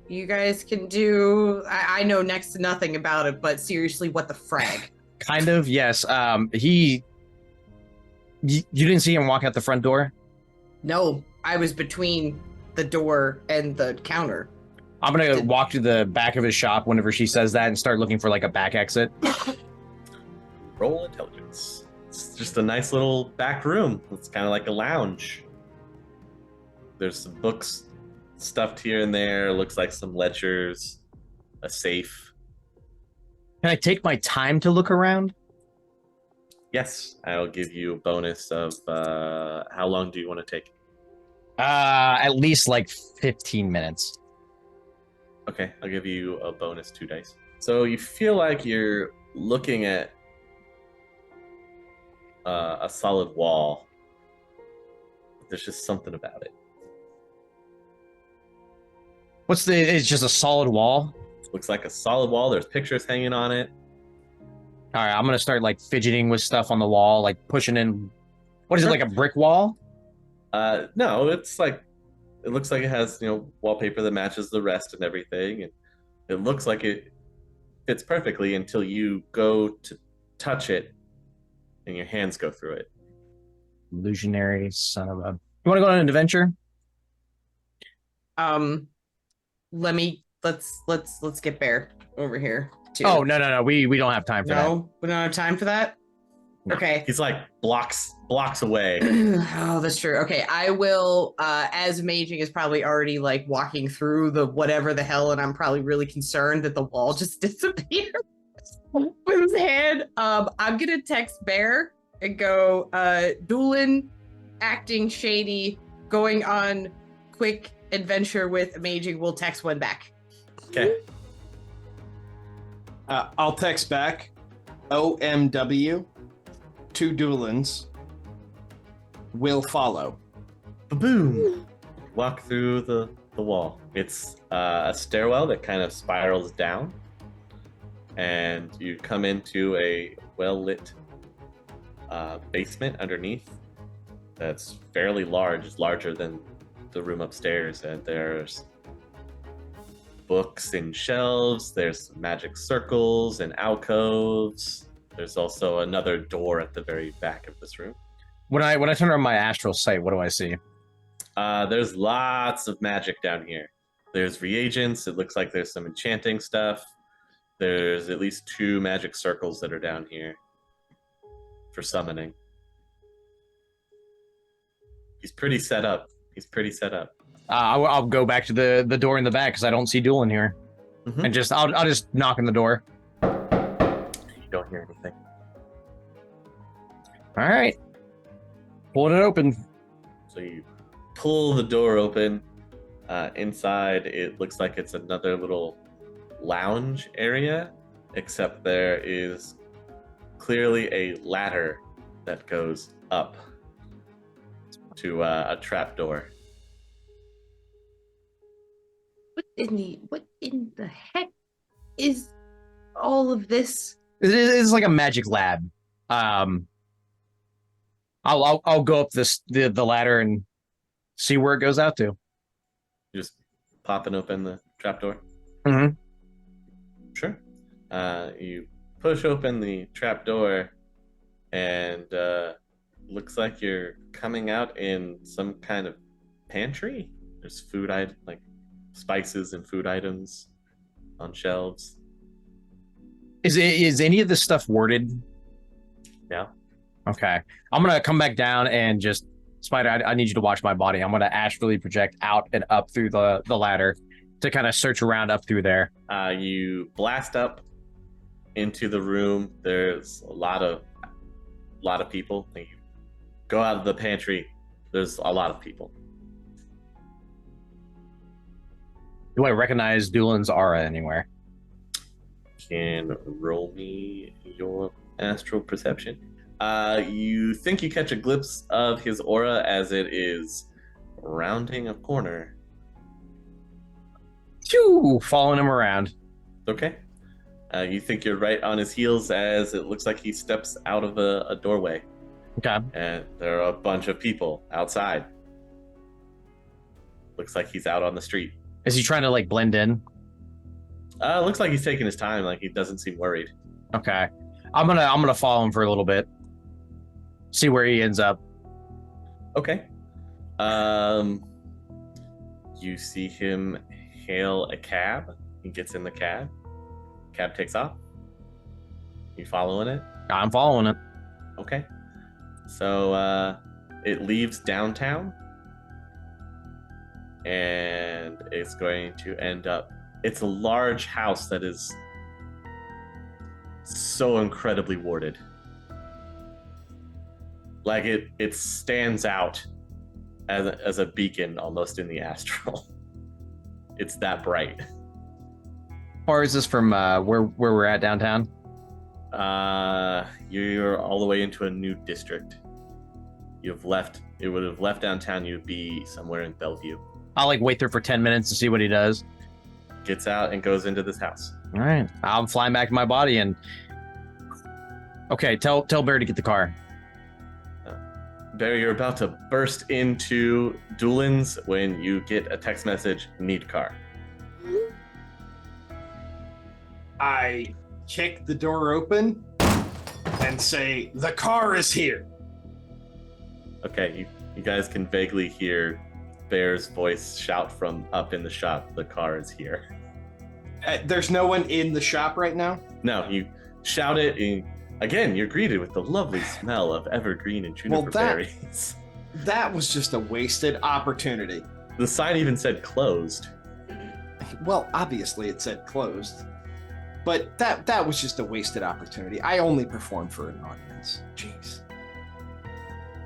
C: you guys can do? I know next to nothing about it, but seriously, what the frag?
D: Kind of, yes. You didn't see him walk out the front door?
C: No, I was between the door and the counter.
D: I'm gonna walk to the back of his shop whenever she says that and start looking for like a back exit.
B: Roll intelligence. It's just a nice little back room. It's kind of like a lounge. There's some books stuffed here and there. Looks like some ledgers, a safe.
D: Can I take my time to look around?
B: Yes, I'll give you a bonus of how long do you want to take?
D: At least like 15 minutes.
B: Okay, I'll give you a bonus 2 dice. So you feel like you're looking at a solid wall. There's just something about it.
D: It's just a solid wall?
B: Looks like a solid wall. There's pictures hanging on it.
D: All right, I'm gonna start like fidgeting with stuff on the wall, like pushing in. What is it, like a brick wall?
B: No, it's like it looks like it has wallpaper that matches the rest and everything, and it looks like it fits perfectly until you go to touch it, and your hands go through it.
D: Illusionary son of a. You want to go on an adventure?
C: Let's get Bear over here too.
D: Oh no, we don't have time for that.
C: No, we don't have time for that.
B: No,
C: Okay.
B: He's like blocks away.
C: Oh, that's true. Okay, I will. As Amaging is probably already like walking through the whatever the hell, and I'm probably really concerned that the wall just disappeared with his hand. I'm gonna text Bear and go, Doolin acting shady, going on quick adventure with Amaging. We'll text one back.
B: Okay.
A: I'll text back. OMW. 2 Doolins will follow.
B: Boom! Walk through the wall. It's a stairwell that kind of spirals down, and you come into a well-lit basement underneath that's fairly large. It's larger than the room upstairs, and there's books and shelves. There's magic circles and alcoves. There's also another door at the very back of this room.
D: When I turn on my astral sight, what do I see?
B: There's lots of magic down here. There's reagents. It looks like there's some enchanting stuff. There's at least 2 magic circles that are down here for summoning. He's pretty set up.
D: I'll go back to the door in the back because I don't see Doolin here,
B: Mhm.
D: and I'll just knock on the door.
B: You don't hear anything.
D: All right, pulling it open.
B: So you pull the door open. Inside, it looks like it's another little lounge area, except there is clearly a ladder that goes up to a trap door.
C: What in the heck is all of this?
D: It's like a magic lab. I'll go up the ladder and see where it goes out to.
B: Just popping open the trapdoor.
D: Mm-hmm.
B: Sure. You push open the trapdoor, and looks like you're coming out in some kind of pantry. There's food like spices and food items on shelves.
D: Is any of this stuff worded?
B: Yeah.
D: Okay. I'm gonna come back down and just Spider. I need you to watch my body. I'm gonna astrally project out and up through the ladder to kind of search around up through there.
B: You blast up into the room. There's a lot of people. You go out of the pantry. There's a lot of people.
D: Do I recognize Doolin's aura anywhere?
B: Can roll me your astral perception. You think you catch a glimpse of his aura as it is rounding a corner.
D: Phew, following him around.
B: Okay. You think you're right on his heels as it looks like he steps out of a doorway.
D: Okay.
B: And there are a bunch of people outside. Looks like he's out on the street.
D: Is he trying to like blend in?
B: Looks like he's taking his time, like he doesn't seem worried.
D: Okay. I'm gonna follow him for a little bit. See where he ends up.
B: Okay. You see him hail a cab. He gets in the cab. Cab takes off. You following it?
D: I'm following it.
B: Okay. So it leaves downtown. and it's going to end up. It's a large house that is so incredibly warded. Like it stands out as a beacon almost in the astral. It's that bright.
D: Or is this from where we're at downtown?
B: You're all the way into a new district. You've left. It would have left downtown. You'd be somewhere in Bellevue.
D: I'll like wait there for 10 minutes to see what he does.
B: Gets out and goes into this house.
D: All right, I'm flying back to my body and. Okay, tell Bear to get the car.
B: Barry, you're about to burst into Doolin's when you get a text message, need car.
A: I kick the door open and say, "The car is here."
B: Okay, you guys can vaguely hear Bear's voice shout from up in the shop, the car is here.
A: There's no one in the shop right now?
B: No, you shout it, and again, you're greeted with the lovely smell of evergreen and juniper berries.
A: That was just a wasted opportunity.
B: The sign even said closed.
A: Well, obviously it said closed. But that was just a wasted opportunity. I only performed for an audience. Jeez.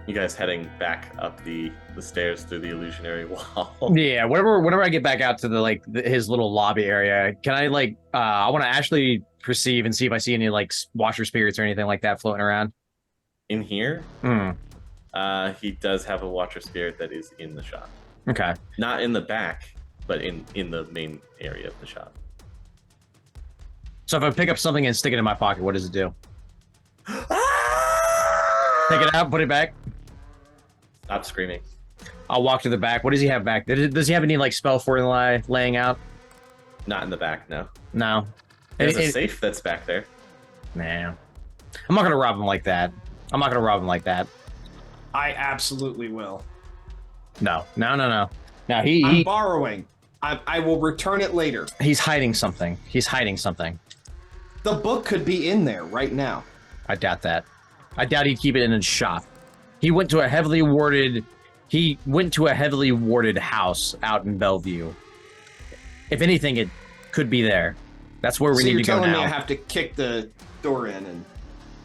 B: You guys heading back up the stairs through the illusionary wall.
D: Yeah, whenever I get back out to his little lobby area, can I I want to actually perceive and see if I see any washer spirits or anything like that floating around?
B: In here? He does have a watcher spirit that is in the shop.
D: Okay.
B: Not in the back, but in the main area of the shop.
D: So if I pick up something and stick it in my pocket, what does it do? Take it out, put it back.
B: Stop screaming.
D: I'll walk to the back. What does he have back? Does he have any spell formula laying out?
B: Not in the back, no.
D: No.
B: There's a safe that's back there.
D: Nah. I'm not gonna rob him like that.
A: I absolutely will.
D: No. Now
A: I'm borrowing. I will return it later.
D: He's hiding something.
A: The book could be in there right now.
D: I doubt that. I doubt he'd keep it in his shop. He went to a heavily warded house out in Bellevue. If anything, it could be there. That's where we need to go now.
A: So you're telling me I have to kick the door in and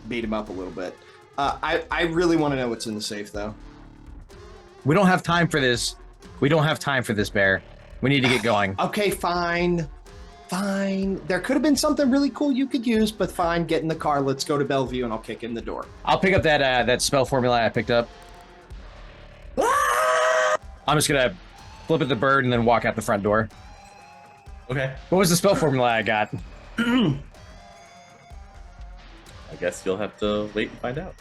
A: beat him up a little bit. I really want to know what's in the safe, though.
D: We don't have time for this. Bear. We need to get going.
A: Okay, fine. There could have been something really cool you could use, but fine. Get in the car. Let's go to Bellevue, and I'll kick in the door.
D: I'll pick up that spell formula I picked up. I'm just gonna flip at the bird and then walk out the front door.
B: Okay.
D: What was the spell formula I got?
B: I guess you'll have to wait and find out.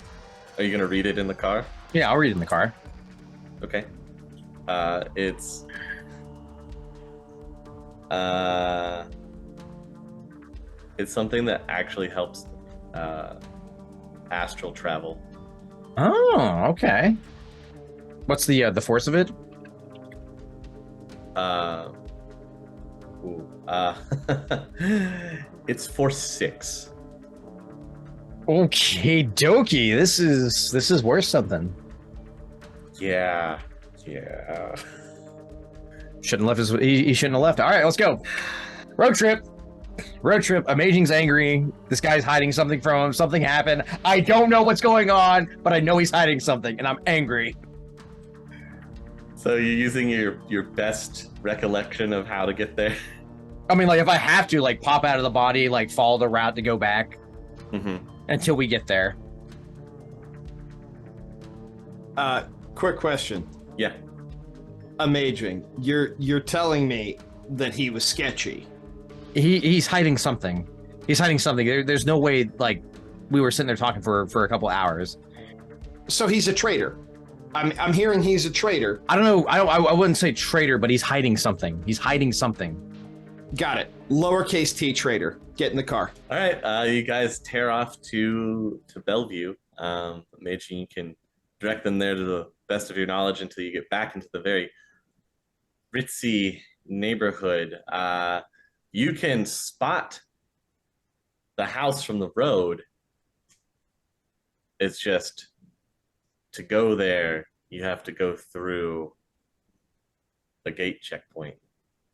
B: Are you gonna read it in the car?
D: Yeah, I'll read it in the car.
B: Okay. It's something that actually helps astral travel.
D: Oh, okay. What's the force of it?
B: It's force 6.
D: Okay, dokie. This is worth something.
B: Yeah.
D: Shouldn't have left he shouldn't have left. All right, let's go. Road trip. Amaging's angry. This guy's hiding something from him. Something happened. I don't know what's going on, but I know he's hiding something, and I'm angry.
B: So you're using your best recollection of how to get there?
D: I mean, if I have to, pop out of the body, follow the route to go back until we get there.
A: Quick question.
B: Yeah.
A: Amaging, you're telling me that he was sketchy.
D: He's hiding something. There's no way we were sitting there talking for a couple hours.
A: So he's a traitor. I'm hearing he's a traitor.
D: I don't know. I wouldn't say traitor, but he's hiding something.
A: Got it. Lowercase t traitor. Get in the car.
B: All right. You guys tear off to Bellevue. Amaging, you can direct them there to the best of your knowledge until you get back into the very ritzy neighborhood. You can spot the house from the road. It's just to go there, you have to go through a gate checkpoint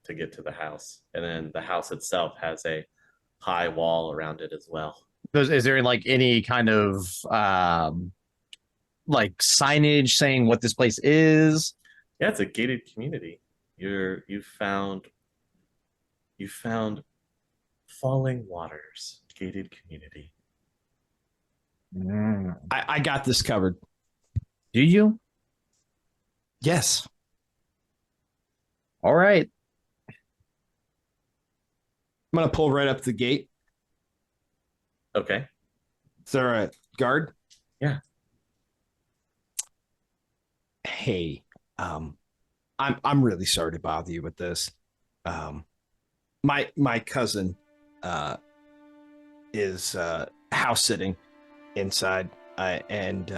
B: to get to the house, and then the house itself has a high wall around it as well.
D: Is there like any kind of like signage saying what this place is?
B: Yeah, it's a gated community. You found Falling Waters gated community.
A: I got this covered.
D: Do you?
A: Yes.
D: All right.
A: I'm gonna pull right up the gate.
B: Okay.
A: Is there a guard?
B: Yeah.
A: Hey, I'm really sorry to bother you with this. My cousin is house sitting inside, and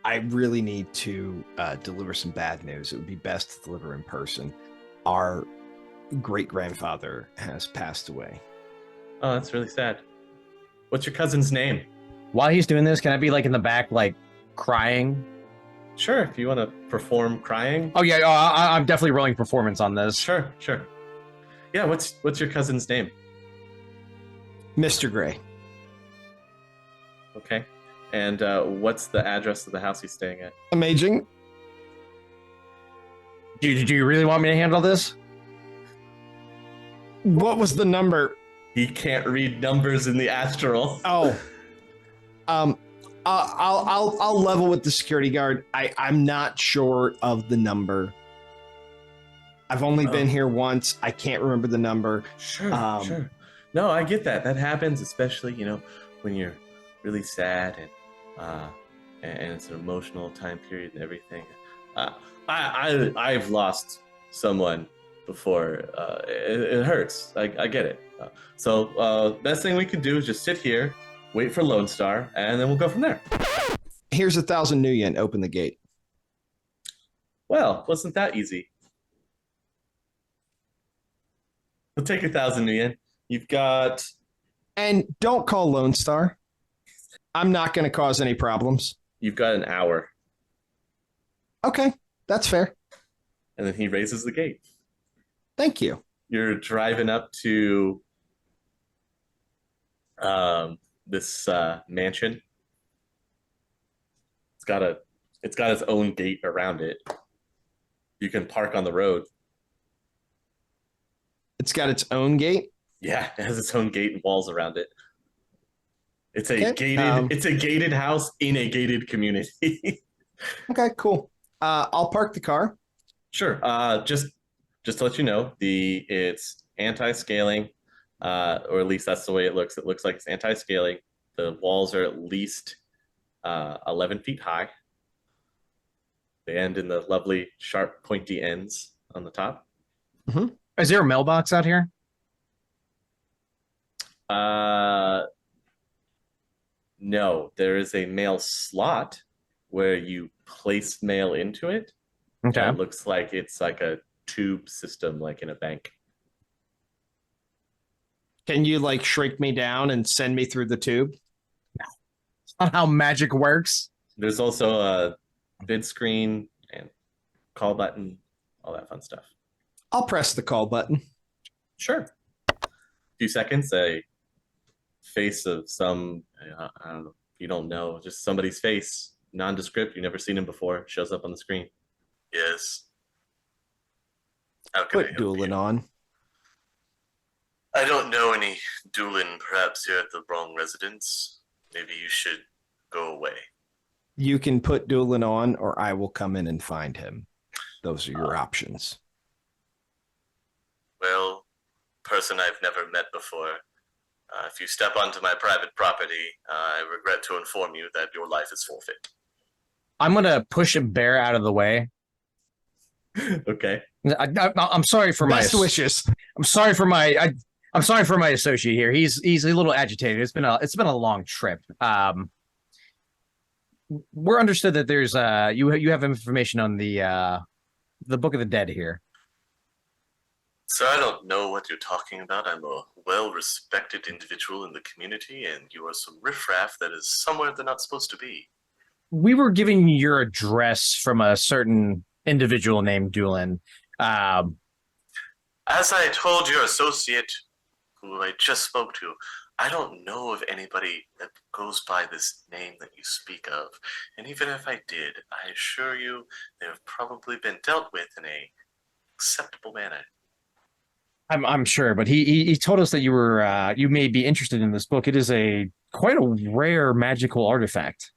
A: I really need to deliver some bad news. It would be best to deliver in person. Our great grandfather has passed away.
B: Oh, that's really sad. What's your cousin's name?
D: While he's doing this, can I be like in the back, like crying?
B: Sure, if you want to perform crying.
D: Oh yeah, I'm definitely rolling performance on this.
B: Sure. Yeah, what's your cousin's name?
A: Mr. Gray.
B: Okay. And what's the address of the house he's staying at?
A: Amaging.
D: Do you really want me to handle this?
A: What was the number?
B: He can't read numbers in the astral.
A: Oh. I'll level with the security guard. I'm not sure of the number. I've only been here once. I can't remember the number.
B: Sure. No, I get that. That happens, especially when you're really sad and it's an emotional time period and everything. I've lost someone before. It hurts. I get it. So best thing we can do is just sit here, wait for Lone Star, and then we'll go from there.
A: Here's 1,000 new yen. Open the gate.
B: Well, wasn't that easy? We'll take 1,000 new yen. You've got...
A: And don't call Lone Star. I'm not going to cause any problems.
B: You've got an hour.
A: Okay, that's fair.
B: And then he raises the gate.
A: Thank you.
B: You're driving up to this mansion. It's got its own gate around it. You can park on the road.
A: It's got its own gate?
B: Yeah, it has its own gate and walls around it. It's a
A: Okay,
B: gated house in a gated community.
A: Okay, cool. I'll park the car.
B: Sure. Just to let you know, it's anti-scaling, or at least that's the way it looks. It looks like it's anti-scaling. The walls are at least 11 feet high. They end in the lovely sharp pointy ends on the top.
A: Mm-hmm.
D: Is there a mailbox out here?
B: No, there is a mail slot where you place mail into it.
D: Okay.
B: It looks like it's like a tube system, like in a bank.
A: Can you like shrink me down and send me through the tube?
D: That's not how magic works.
B: There's also a bid screen and call button, all that fun stuff.
A: I'll press the call button.
B: Sure. A few seconds, a face of some, I don't know, you don't know, just somebody's face, nondescript, you've never seen him before, shows up on the screen. Yes. How can I
A: Put
B: help
A: dueling
B: you?
A: on.
F: I don't know any Doolin perhaps here at the wrong residence. Maybe you should go away.
A: You can put dueling on, or I will come in and find him. Those are your options.
F: Well, person I've never met before, if you step onto my private property, I regret to inform you that your life is forfeit.
D: I'm gonna push a bear out of the way.
B: Okay.
D: I'm sorry for
A: Best
D: my
A: wishes.
D: I'm sorry for my I'm sorry for my associate here. He's a little agitated. It's been a long trip. We're understood that there's you have information on the Book of the Dead here.
F: Sir, I don't know what you're talking about. I'm a well-respected individual in the community, and you are some riffraff that is somewhere they're not supposed to be.
D: We were giving your address from a certain individual named Doolin.
F: As I told your associate, who I just spoke to, I don't know of anybody that goes by this name that you speak of. And even if I did, I assure you they have probably been dealt with in a acceptable manner.
D: I'm sure, but he told us that you may be interested in this book. It is quite a rare magical artifact.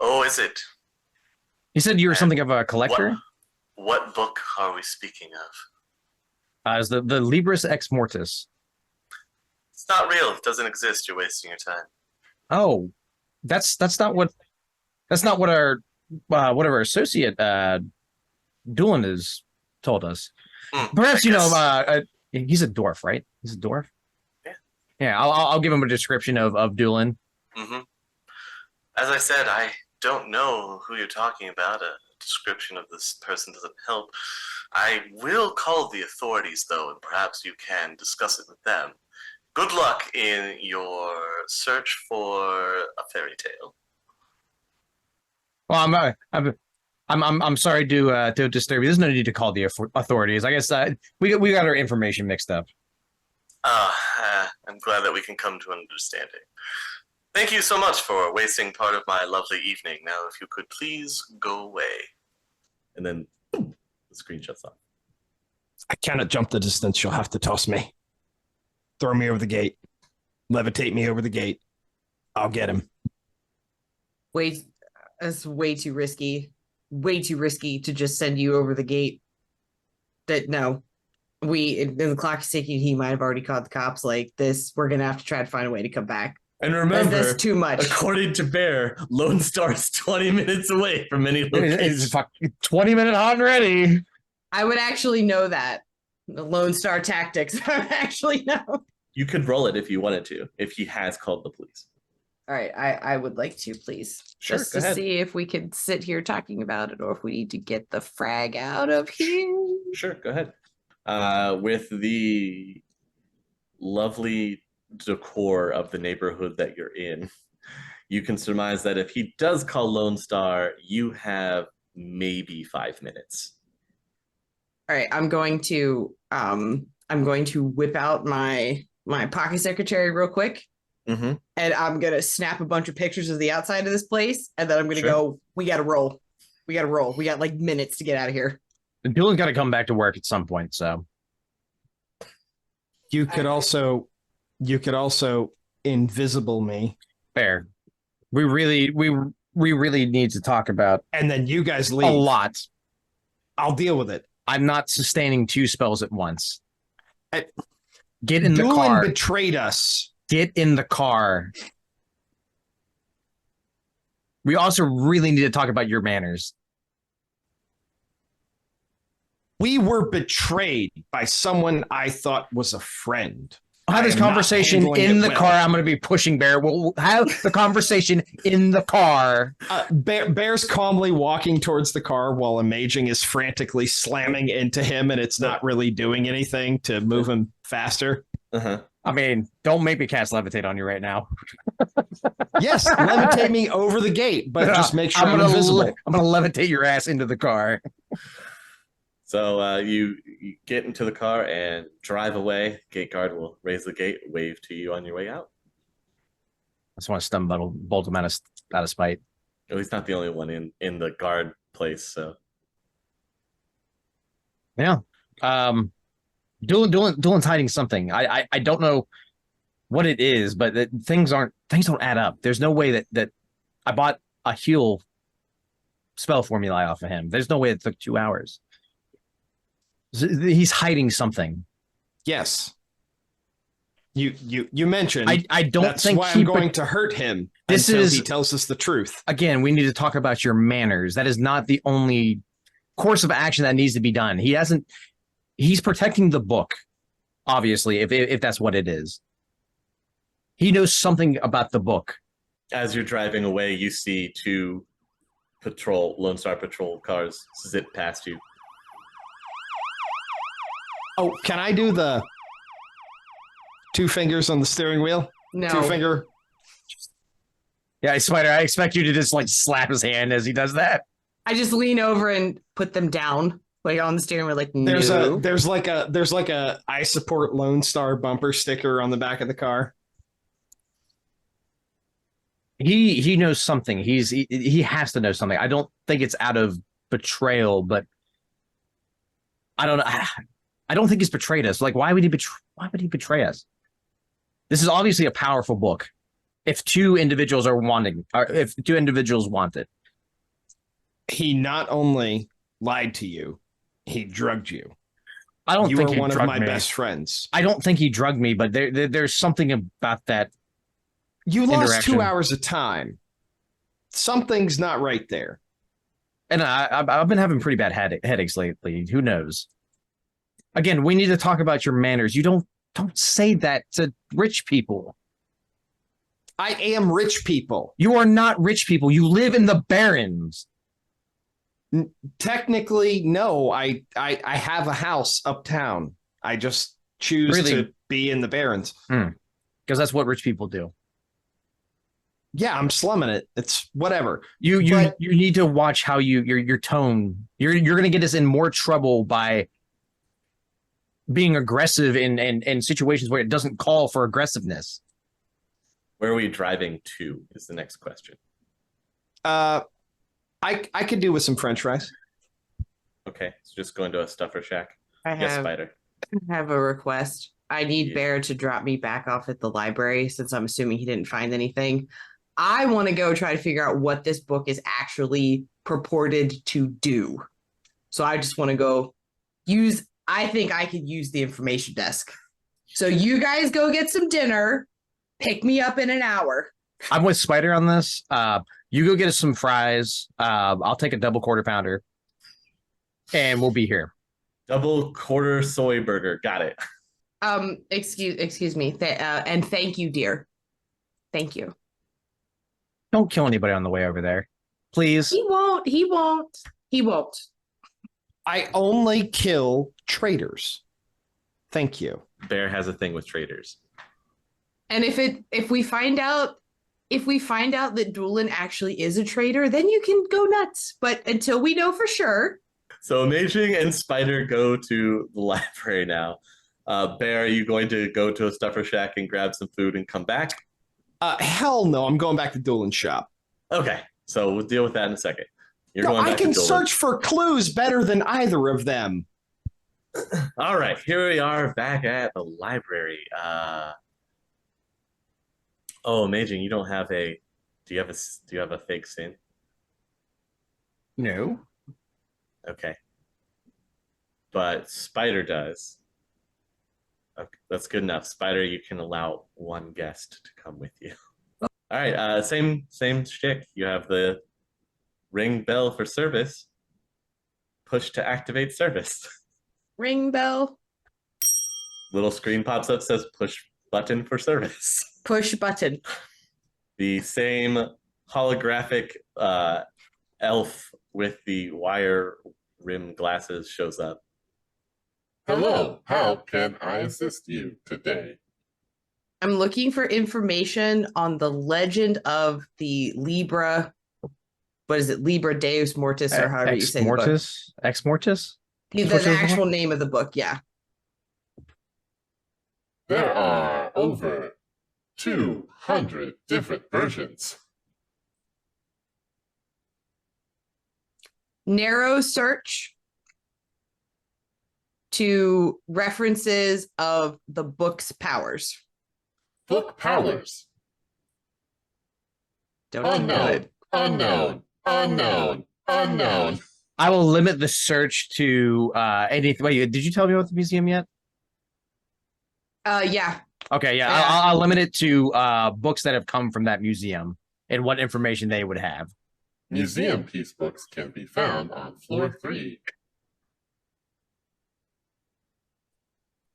F: Oh, is it?
D: He said you were
F: And
D: something of a collector.
F: What book are we speaking of?
D: Is the Libris Ex Mortis.
F: It's not real. It doesn't exist. You're wasting your time.
D: Oh, that's not what our whatever associate Doolin has told us. Perhaps you know he's a dwarf, right? He's a dwarf.
F: Yeah.
D: Yeah, I'll give him a description of Doolin.
F: Mm-hmm. As I said, I don't know who you're talking about. A description of this person doesn't help. I will call the authorities, though, and perhaps you can discuss it with them. Good luck in your search for a fairy tale.
D: Well, I'm sorry to disturb you. There's no need to call the authorities. I guess we got our information mixed up.
F: I'm glad that we can come to an understanding. Thank you so much for wasting part of my lovely evening. Now, if you could please go away.
B: And then boom, the screen shuts off.
A: I cannot jump the distance. You'll have to toss me. Throw me over the gate. Levitate me over the gate. I'll get him.
C: Wait, that's way too risky. Way too risky to just send you over the gate. No. And the clock is ticking. He might have already called the cops. Like this, we're gonna have to try to find a way to come back.
B: And remember,
C: that's too much.
B: According to Bear, Lone Star is 20 minutes away from any location.
D: 20-minute hot and ready.
C: I would actually know that. The Lone Star tactics. I would actually know.
B: You could roll it if you wanted to, if he has called the police.
C: All right, I would like to, please.
B: Sure,
C: just
B: go
C: to
B: ahead.
C: see if we could sit here talking about it or if we need to get the frag out of here.
B: Sure, go ahead. With the lovely decor of the neighborhood that you're in, you can surmise that if he does call Lone Star, you have maybe 5 minutes.
C: All right, I'm going to whip out my pocket secretary real quick.
B: Mm-hmm.
C: And I'm gonna snap a bunch of pictures of the outside of this place, and then I'm gonna
B: Sure.
C: go. We gotta roll. We got like minutes to get out of here.
D: And Doolin's got to come back to work at some point. So
A: You could also invisible me,
D: fair. We really need to talk about
A: and then you guys
D: a
A: leave.
D: lot.
A: I'll deal with it.
D: I'm not sustaining 2 spells at once.
A: I-
D: Get in the
A: Doolin
D: car.
A: betrayed us.
D: Get in the car. We also really need to talk about your manners.
A: We were betrayed by someone I thought was a friend.
D: We'll have
A: I
D: this
A: am not
D: conversation
A: handling
D: in
A: it
D: the
A: well.
D: car. I'm going to be pushing Bear. We'll have the conversation in the car.
A: Bear's calmly walking towards the car while Amaging is frantically slamming into him, and it's not really doing anything to move him faster.
B: Uh-huh.
D: I mean, don't make me cast levitate on you right now.
A: Yes, levitate me over the gate, but just make sure I'm invisible.
D: I'm going to levitate your ass into the car.
B: So you get into the car and drive away. Gate guard will raise the gate, wave to you on your way out.
D: I just want to stun bolt him out of spite.
B: At least not the only one in the guard place. So
D: Yeah. Doolin's hiding something. I don't know what it is, but things don't add up. There's no way that I bought a heal spell formula off of him. There's no way it took 2 hours. He's hiding something.
A: Yes. You mentioned
D: I don't
A: that's
D: think
A: why I'm going to hurt him
D: This
A: until
D: is-
A: he tells us the truth.
D: Again, we need to talk about your manners. That is not the only course of action that needs to be done. He's protecting the book, obviously, if that's what it is. He knows something about the book.
B: as you're driving away, you see 2 Lone Star Patrol cars zip past you.
A: Oh, can I do the 2 fingers on the steering wheel?
C: No.
A: 2 finger.
D: Yeah, Spider, I expect you to just like slap his hand as he does that.
C: I just lean over and put them down, like on the steering wheel, like
A: There's
C: no.
A: there's like a I support Lone Star bumper sticker on the back of the car.
D: He knows something. He has to know something. I don't think it's out of betrayal, but I don't know. I don't think he's betrayed us. Like, why would he betray us? This is obviously a powerful book. If two individuals are wanting, or if two individuals want it,
A: He not only lied to you, he drugged you.
D: I don't
A: You
D: think
A: are
D: he
A: one of
D: drugged
A: my
D: me.
A: best friends.
D: I don't think he drugged me, but there's something about that.
A: You lost
D: Interaction.
A: 2 hours of time. Something's not right there.
D: And I've been having pretty bad headaches lately. Who knows? Again, we need to talk about your manners. You don't say that to rich people.
A: I am rich people.
D: You are not rich people. You live in the Barrens.
A: Technically, no. I have a house uptown. I just choose
D: Really?
A: to be in the Barrens.
D: Because that's what rich people do.
A: Yeah, I'm slumming it. It's whatever.
D: You
A: But-
D: need to watch how your tone. You're gonna get us in more trouble by being aggressive in situations where it doesn't call for aggressiveness.
B: Where are we driving to is the next question.
A: I could do with some French fries.
B: Okay, so just going to a stuffer shack.
C: I
B: Yes,
C: have,
B: Spider.
C: have a request. I need
B: Yeah.
C: Bear to drop me back off at the library since I'm assuming he didn't find anything. I want to go try to figure out what this book is actually purported to do. So I just want to go I think I could use the information desk. So you guys go get some dinner. Pick me up in an hour.
D: I'm with Spider on this. You go get us some fries. I'll take a double quarter pounder, and we'll be here.
B: Double quarter soy burger. Got it.
C: Excuse me. And thank you, dear. Thank you.
D: Don't kill anybody on the way over there, please.
C: He won't.
A: I only kill traitors. Thank you.
B: Bear has a thing with traders.
C: And if we find out that Doolin actually is a traitor, then you can go nuts. But until we know for sure.
B: So Amaging and Spider go to the library now. Bear, are you going to go to a stuffer shack and grab some food and come back?
A: Hell no. I'm going back to Doolin's shop.
B: Okay, so we'll deal with that in a second. You're
A: No,
B: going
A: I
B: back
A: can
B: to Dolan.
A: search for clues better than either of them.
B: All right, here we are back at the library. Oh, Amaging, you don't have a. Do you have a fake sin?
D: No.
B: Okay. But Spider does. Okay, that's good enough. Spider, you can allow one guest to come with you. All right, same shtick. You have the ring bell for service. Push to activate service.
C: Ring bell.
B: Little screen pops up, says push button for service.
C: Push button.
B: The same holographic elf with the wire rim glasses shows up.
E: Hello, how can I assist you today?
C: I'm looking for information on the legend of the Libra. What is it? Libra Deus Mortis, or however you say the book.
D: Ex Mortis?
C: The actual name of the book, yeah.
E: There are over 200 different versions.
C: Narrow search to references of the book's powers.
E: Book powers.
C: Don't do that.
E: Unknown.
D: I will limit the search to anything. Wait, did you tell me about the museum yet?
C: Yeah.
D: Okay, yeah.
C: Yeah.
D: I'll limit it to books that have come from that museum and what information they would have.
E: Museum piece books can be found on floor 3.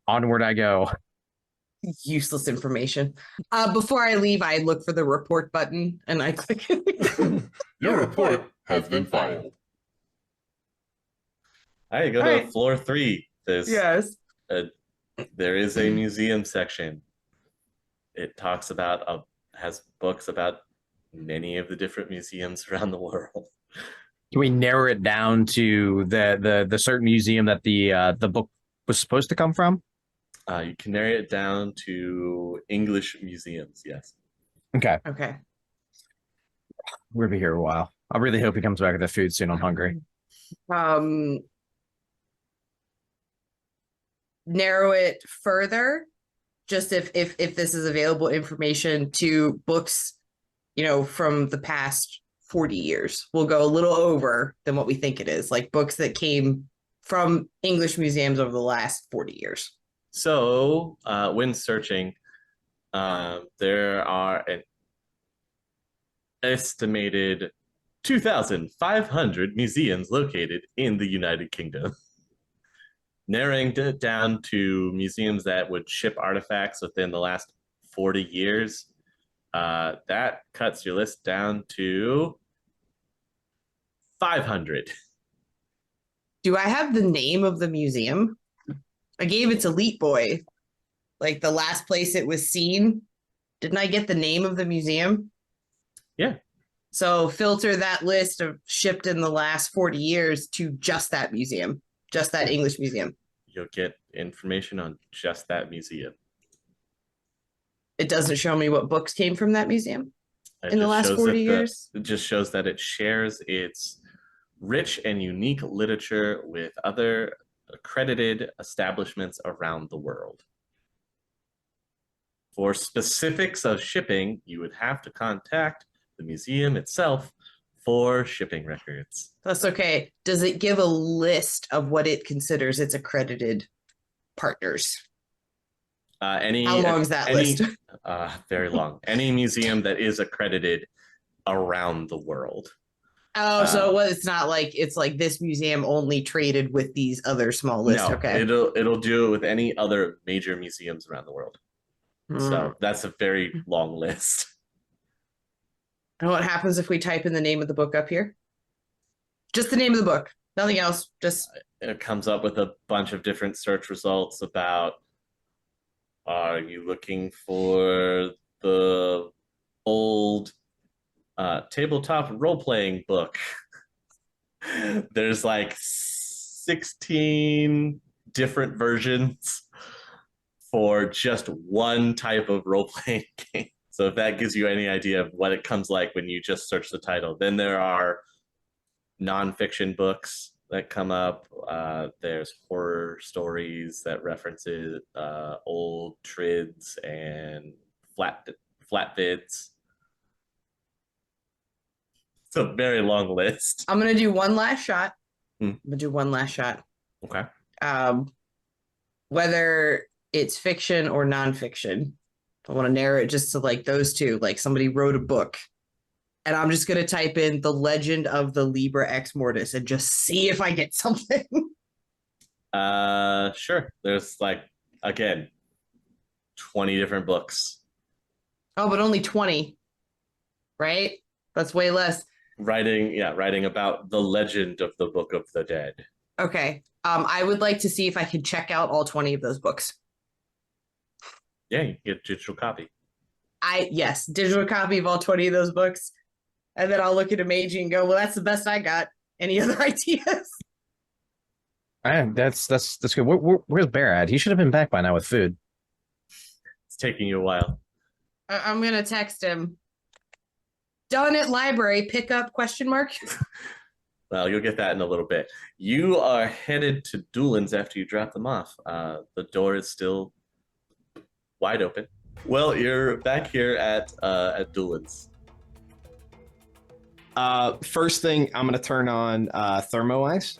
D: Onward I go.
C: Useless information. Before I leave, I look for the report button and I click it.
E: Your report has been filed.
B: All right, go
C: All
B: to
C: right.
B: floor 3.
C: Yes.
B: There is a museum section. It talks about has books about many of the different museums around the world.
D: Can we narrow it down to the certain museum that the book was supposed to come from?
B: You can narrow it down to English museums. Yes.
D: Okay,
C: Okay.
D: we'll be here a while. I really hope he comes back with the food soon. I'm hungry.
C: Narrow it further, just if this is available information to books, from the past 40 years. We'll go a little over than what we think it is, like books that came from English museums over the last 40 years.
B: So, when searching, there are an estimated 2,500 museums located in the United Kingdom. Narrowing it down to museums that would ship artifacts within the last 40 years, that cuts your list down to 500.
C: Do I have the name of the museum? I gave it to Leet Boy, like the last place it was seen. Didn't I get the name of the museum?
B: Yeah.
C: So filter that list of shipped in the last 40 years to just that museum, just that English museum.
B: You'll get information on just that museum.
C: It doesn't show me what books came from that museum
B: It
C: in the
B: just
C: last
B: shows
C: 40
B: that
C: years.
B: It just shows that it shares its rich and unique literature with other accredited establishments around the world. For specifics of shipping, you would have to contact the museum itself for shipping records.
C: That's okay. Does it give a list of what it considers its accredited partners? How long is that list?
B: Very long. Any museum that is accredited around the world.
C: Oh, so it's not like it's like this museum only traded with these other small lists.
B: No,
C: Okay.
B: it'll do it with any other major museums around the world. So that's a very long list.
C: And what happens if we type in the name of the book up here? Just the name of the book, nothing else. Just
B: it comes up with a bunch of different search results about, are you looking for the old tabletop role-playing book? There's like 16 different versions for just one type of role-playing game. So if that gives you any idea of what it comes like when you just search the title. Then there are nonfiction books that come up. There's horror stories that references old trids and flat vids. It's a very long list.
C: I'm gonna do one last shot.
B: I'm
C: gonna do one last shot.
B: Okay.
C: Whether it's fiction or nonfiction, I want to narrow it just to like those two. Like somebody wrote a book, and I'm just gonna type in The Legend of the Libra Ex Mortis and just see if I get something.
B: Sure. There's like, again, 20 different books.
C: Oh, but only 20, right? That's way less.
B: Writing about the legend of the Book of the Dead.
C: Okay. I would like to see if I can check out all 20 of those books.
B: Yeah, you can get a digital copy.
C: Yes, digital copy of all 20 of those books. And then I'll look at Amaging and go, well, that's the best I got. Any other ideas?
D: That's good. Where's Bear at? He should have been back by now with food.
B: It's taking you a while.
C: I'm going to text him. Done at library, pick up, ?
B: Well, you'll get that in a little bit. You are headed to Doolin's after you drop them off. The door is still wide open. Well, you're back here at Doolin's.
A: First thing, I'm going to turn on thermo ice.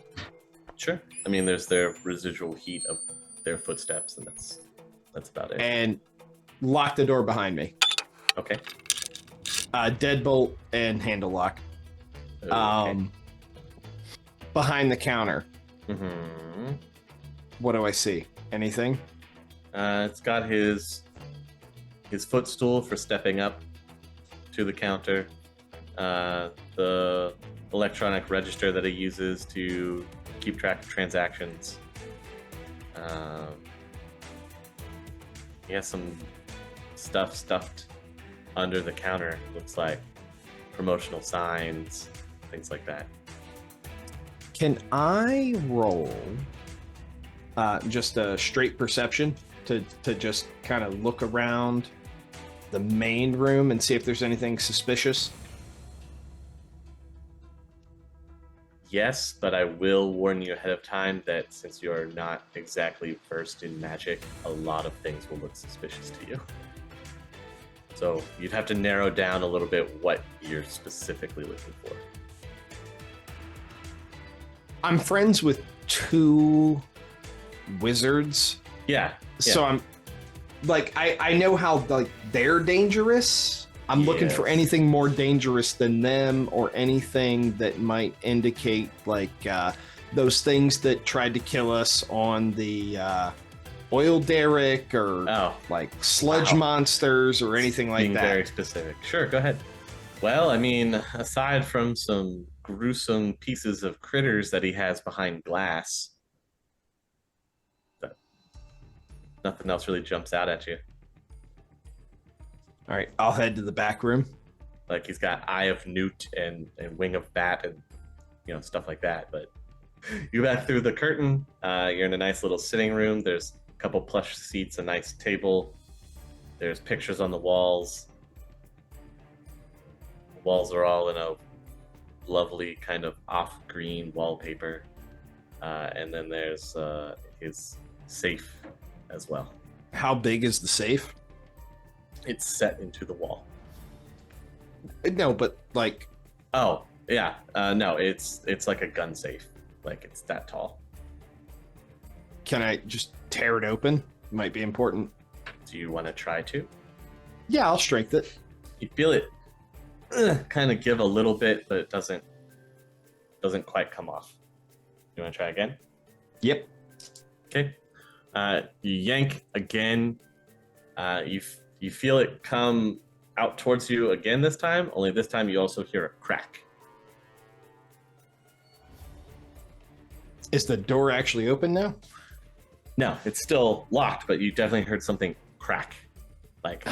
B: Sure. I mean, there's their residual heat of their footsteps, and that's about it.
A: And lock the door behind me.
B: Okay.
A: Deadbolt and handle lock.
B: Okay.
A: Behind the counter.
B: Mm-hmm.
A: What do I see? Anything?
B: It's got his footstool for stepping up to the counter. The electronic register that he uses to keep track of transactions. He has some stuff stuffed under the counter. Looks like promotional signs, things like that.
A: Can I roll just a straight perception to just kind of look around the main room and see if there's anything suspicious?
B: Yes, but I will warn you ahead of time that since you are not exactly versed in magic, a lot of things will look suspicious to you. So you'd have to narrow down a little bit what you're specifically looking for.
A: I'm friends with 2 wizards,
B: Yeah.
A: so I'm like, I know how like they're dangerous. I'm looking for
B: Yes.
A: anything more dangerous than them, or anything that might indicate like those things that tried to kill us on the oil derrick, or
B: Oh,
A: like sludge
B: wow.
A: monsters, or anything like
B: being
A: that.
B: very specific. Sure, go ahead. Well, I mean, aside from some gruesome pieces of critters that he has behind glass, nothing else really jumps out at you.
A: All right, I'll head to the back room.
B: Like he's got Eye of Newt and Wing of Bat and stuff like that. But you back through the curtain. You're in a nice little sitting room. There's a couple plush seats, a nice table. There's pictures on the walls. The walls are all in a lovely kind of off-green wallpaper. And then there's his safe as well.
A: How big is the safe?
B: It's set into the wall.
A: No, but like,
B: Oh, yeah. No, it's like a gun safe. Like it's that tall.
A: can I just tear it open? Might be important.
B: Do you want to try to?
A: Yeah, I'll strength it.
B: You feel it kind of give a little bit, but it doesn't quite come off. You want to try again?
A: Yep.
B: Okay. You yank again. You feel it come out towards you again this time, only this time you also hear a crack.
A: Is the door actually open now?
B: No, it's still locked, but you definitely heard something crack. Like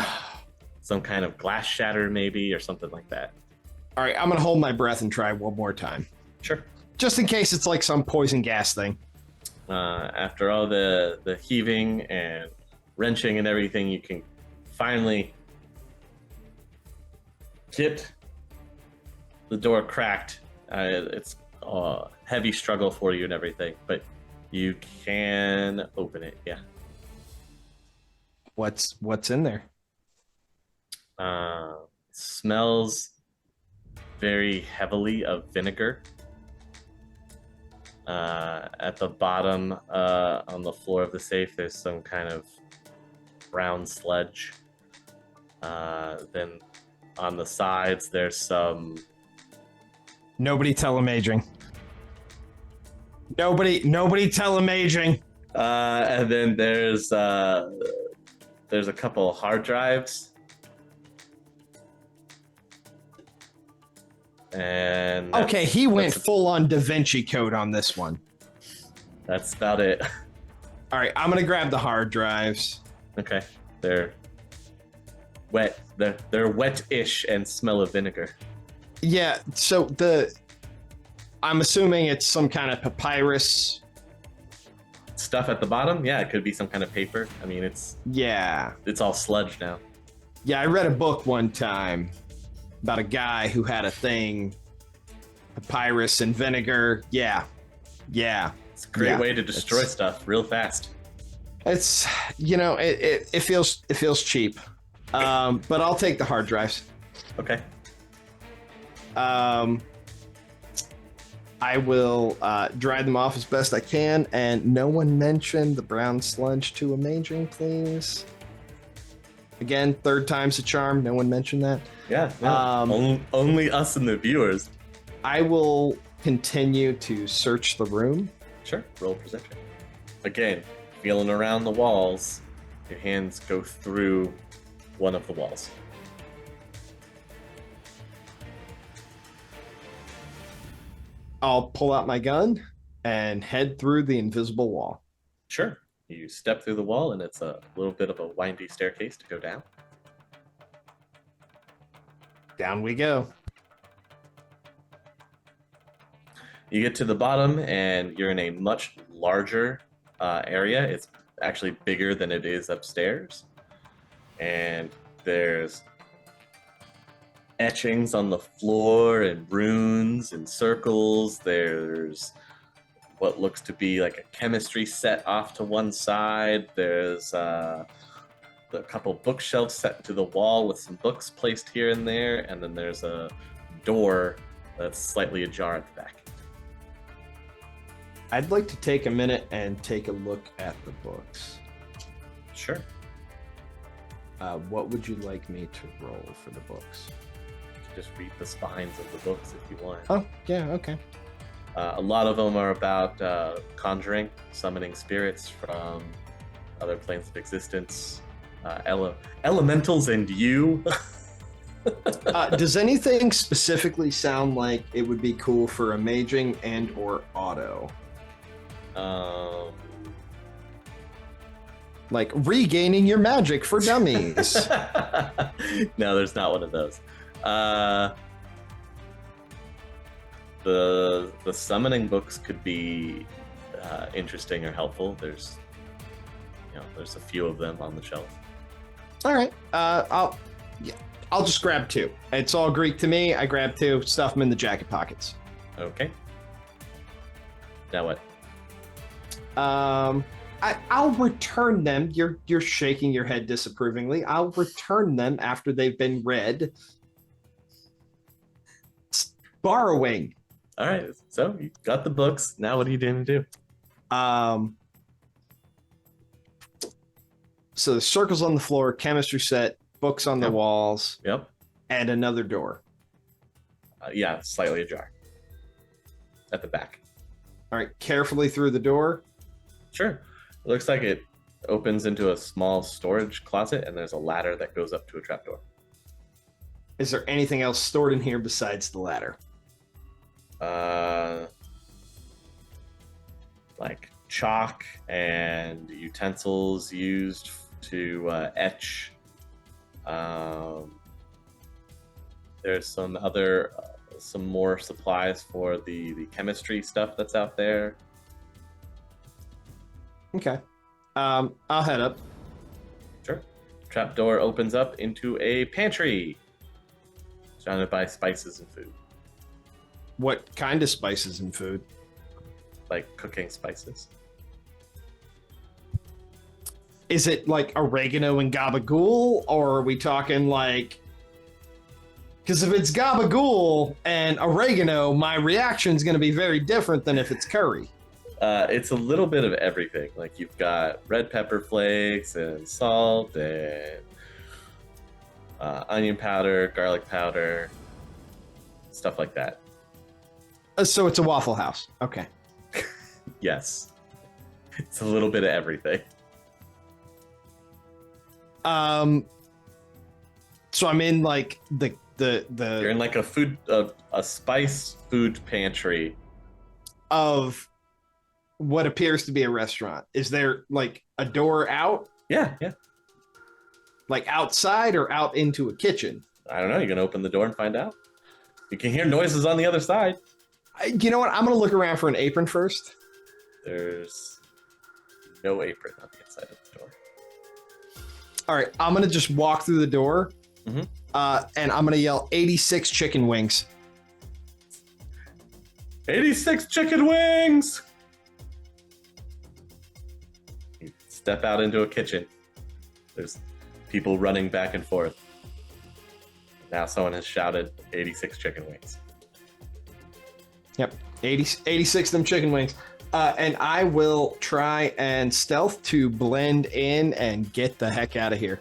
B: some kind of glass shatter maybe, or something like that.
A: All right, I'm gonna hold my breath and try one more time,
B: Sure.
A: just in case it's like some poison gas thing.
B: After all the heaving and wrenching and everything, you can finally get the door cracked. It's a heavy struggle for you and everything, but you can open it. Yeah.
A: What's in there?
B: Smells very heavily of vinegar. At the bottom, on the floor of the safe, there's some kind of brown sludge. Then on the sides, there's some.
A: Nobody tell Amaging. Nobody tell Amaging.
B: And then there's a couple hard drives. And
A: Okay, he went full on Da Vinci Code on this one.
B: That's about it.
A: All right, I'm gonna grab the hard drives.
B: Okay, they're wet. They're wet-ish and smell of vinegar.
A: Yeah, so I'm assuming it's some kind of papyrus.
B: Stuff at the bottom, yeah, it could be some kind of paper. I mean, it's all sludge now.
A: Yeah, I read a book one time about a guy who had a thing, papyrus and vinegar. Yeah.
B: It's a great way to destroy stuff real fast.
A: It's it feels cheap, but I'll take the hard drives.
B: Okay.
A: I will dry them off as best I can, and no one mentioned the brown sludge to Amaging, please. Again, 3rd time's a charm. No one mentioned that.
B: Yeah. No, only us and the viewers.
A: I will continue to search the room.
B: Sure. Roll perception. Again, feeling around the walls, your hands go through one of the walls.
A: I'll pull out my gun and head through the invisible wall.
B: Sure. You step through the wall, and it's a little bit of a windy staircase to go down.
A: Down we go.
B: You get to the bottom, and you're in a much larger area. It's actually bigger than it is upstairs. And there's etchings on the floor and runes and circles. There's what looks to be like a chemistry set off to one side. There's a couple bookshelves set to the wall with some books placed here and there. And then there's a door that's slightly ajar at the back.
A: I'd like to take a minute and take a look at the books.
B: Sure.
A: What would you like me to roll for the books?
B: Just read the spines of the books if you want.
A: Oh, yeah, okay.
B: A lot of them are about conjuring, summoning spirits from other planes of existence, elementals, and you.
A: Does anything specifically sound like it would be cool for Amaging and or Auto? Like regaining your magic for dummies.
B: No, there's not one of those. The summoning books could be interesting or helpful. There's a few of them on the shelf.
A: All right. I'll just grab 2. It's all Greek to me. I grab 2, stuff them in the jacket pockets.
B: Okay. Now what?
A: I'll return them. You're shaking your head disapprovingly. I'll return them after they've been read. It's borrowing.
B: All right. So you got the books. Now what are you going to do?
A: So the circles on the floor, chemistry set, books on the
B: Yep.
A: walls,
B: Yep.
A: and another door.
B: Yeah, slightly ajar. At the back.
A: All right, carefully through the door.
B: Sure. It looks like it opens into a small storage closet, and there's a ladder that goes up to a trapdoor.
A: Is there anything else stored in here besides the ladder?
B: Like chalk and utensils used to etch. There's some more supplies for the chemistry stuff that's out there.
A: Okay. I'll head up.
B: Sure. Trapdoor opens up into a pantry surrounded by spices and food,
A: What kind of spices and food?
B: like cooking spices.
A: Is it like oregano and gabagool, or are we talking like... Because if it's gabagool and oregano, my reaction is going to be very different than if it's curry.
B: It's a little bit of everything. Like you've got red pepper flakes and salt and onion powder, garlic powder, stuff like that.
A: So it's a Waffle House. Okay.
B: Yes. It's a little bit of everything.
A: So I'm in like the
B: You're in like a spice food pantry.
A: of what appears to be a restaurant. Is there like a door out,
B: Yeah.
A: like outside or out into a kitchen?
B: I don't know. You're gonna open the door and find out. You can hear noises on the other side.
A: You know what? I'm going to look around for an apron first.
B: There's no apron on the inside of the door.
A: All right. I'm going to just walk through the door
B: Mhm.
A: and I'm going to yell 86 chicken wings.
B: 86 chicken wings! You step out into a kitchen. There's people running back and forth. Now someone has shouted 86 chicken wings.
A: Yep. 86 of them chicken wings. And I will try and stealth to blend in and get the heck out of here.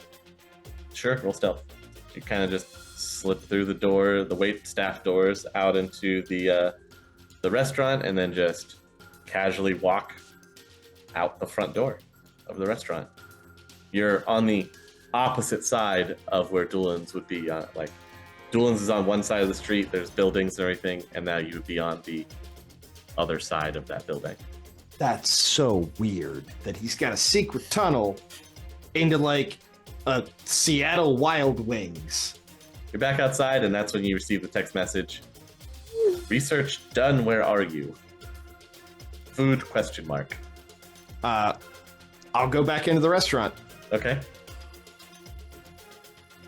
B: Sure, roll stealth. You kind of just slip through the door, the wait staff doors, out into the restaurant, and then just casually walk out the front door of the restaurant. You're on the opposite side of where Doolin's would be. Like Doolin's is on one side of the street. There's buildings and everything, and now you would be on the other side of that building.
A: That's so weird that he's got a secret tunnel into like a Seattle Wild Wings.
B: You're back outside, and that's when you receive the text message. Research done. Where are you? Food question mark.
A: I'll go back into the restaurant.
B: Okay.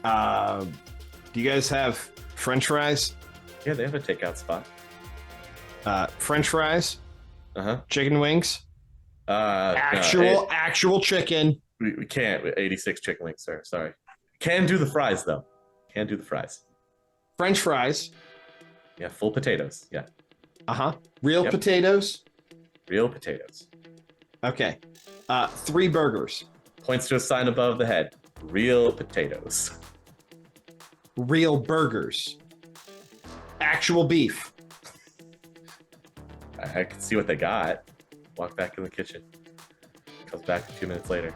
A: Do you guys have French fries?
B: Yeah, they have a takeout spot.
A: French fries,
B: Uh-huh.
A: chicken wings,
B: No,
A: actual chicken.
B: we can't. 86 chicken wings, sir. Sorry. Can do the fries, though. Can do the fries.
A: French fries.
B: Yeah, full potatoes. Yeah,
A: Real
B: Yep.
A: potatoes.
B: real potatoes.
A: Okay. 3 burgers.
B: Points to a sign above the head. Real potatoes.
A: Real burgers. Actual beef.
B: I can see what they got. Walk back in the kitchen. Comes back a few minutes later.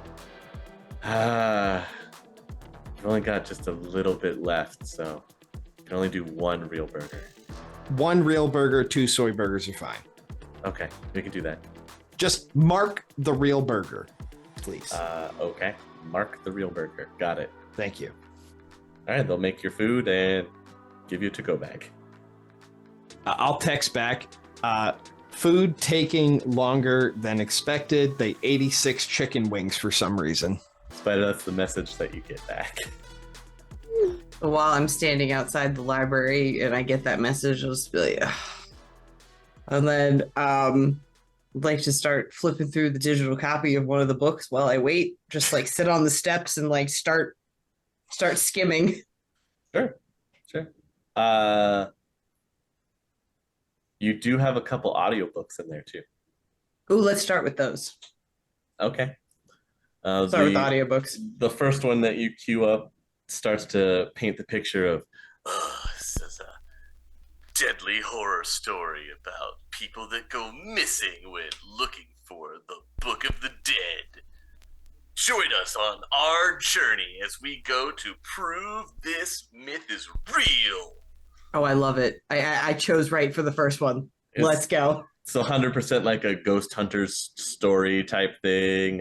B: You've only got just a little bit left, so you can only do 1 real burger.
A: 1 real burger, 2 soy burgers are fine.
B: Okay, we can do that.
A: Just mark the real burger, please.
B: Okay. Mark the real burger. Got it.
A: Thank you.
B: All right, they'll make your food and give you a to-go bag.
A: I'll text back. Food taking longer than expected. They 86 chicken wings for some reason.
B: But that's the message that you get back.
C: While I'm standing outside the library and I get that message, I'll just be like, ugh. And then I'd like to start flipping through the digital copy of one of the books while I wait. Just like sit on the steps and like start skimming.
B: Sure. You do have a couple audiobooks in there too.
C: Ooh, let's start with those.
B: Okay.
C: Start with audiobooks.
B: The first one that you queue up starts to paint the picture of,
F: This is a deadly horror story about people that go missing when looking for the Book of the Dead. Join us on our journey as we go to prove this myth is real.
C: Oh, I love it. I chose right for the first one. Let's go.
B: It's 100% like a ghost hunter's story type thing.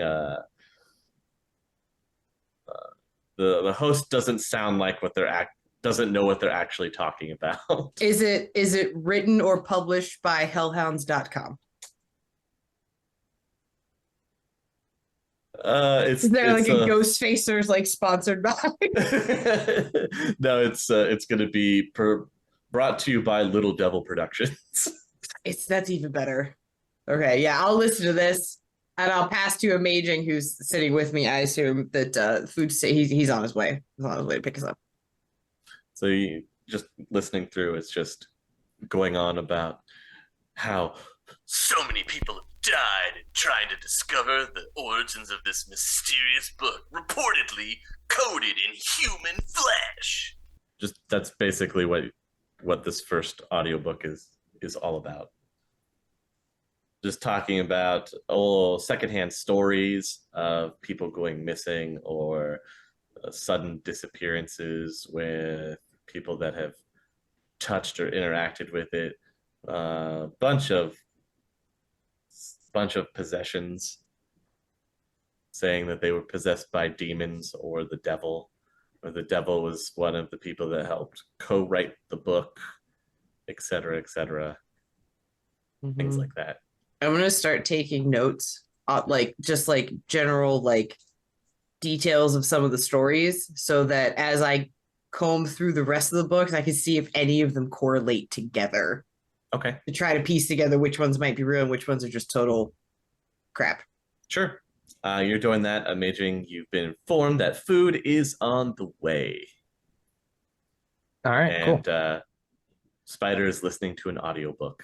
B: The host doesn't sound like doesn't know what they're actually talking about.
C: Is it written or published by hellhounds.com?
B: Is
C: there like a ghost facers like sponsored by?
B: No, it's going to be brought to you by Little Devil Productions.
C: That's even better. Okay, yeah, I'll listen to this and I'll pass to Amaging, who's sitting with me. I assume that he's on his way. He's on his way to pick us up.
B: So you just listening through, it's just going on about how
F: so many people have died in trying to discover the origins of this mysterious book, reportedly coded in human flesh.
B: Just that's basically what this first audiobook is all about. Just talking about secondhand stories of people going missing or sudden disappearances with people that have touched or interacted with it. Bunch of possessions, saying that they were possessed by demons or the devil was one of the people that helped co-write the book, etc., etc. Things like that.
C: I'm gonna start taking notes, just general details of some of the stories, so that as I comb through the rest of the books, I can see if any of them correlate together.
B: Okay.
C: To try to piece together which ones might be real and which ones are just total crap.
B: Sure. You're doing that. Amaging, you've been informed that food is on the way.
D: All right,
B: and Spider is listening to an audiobook.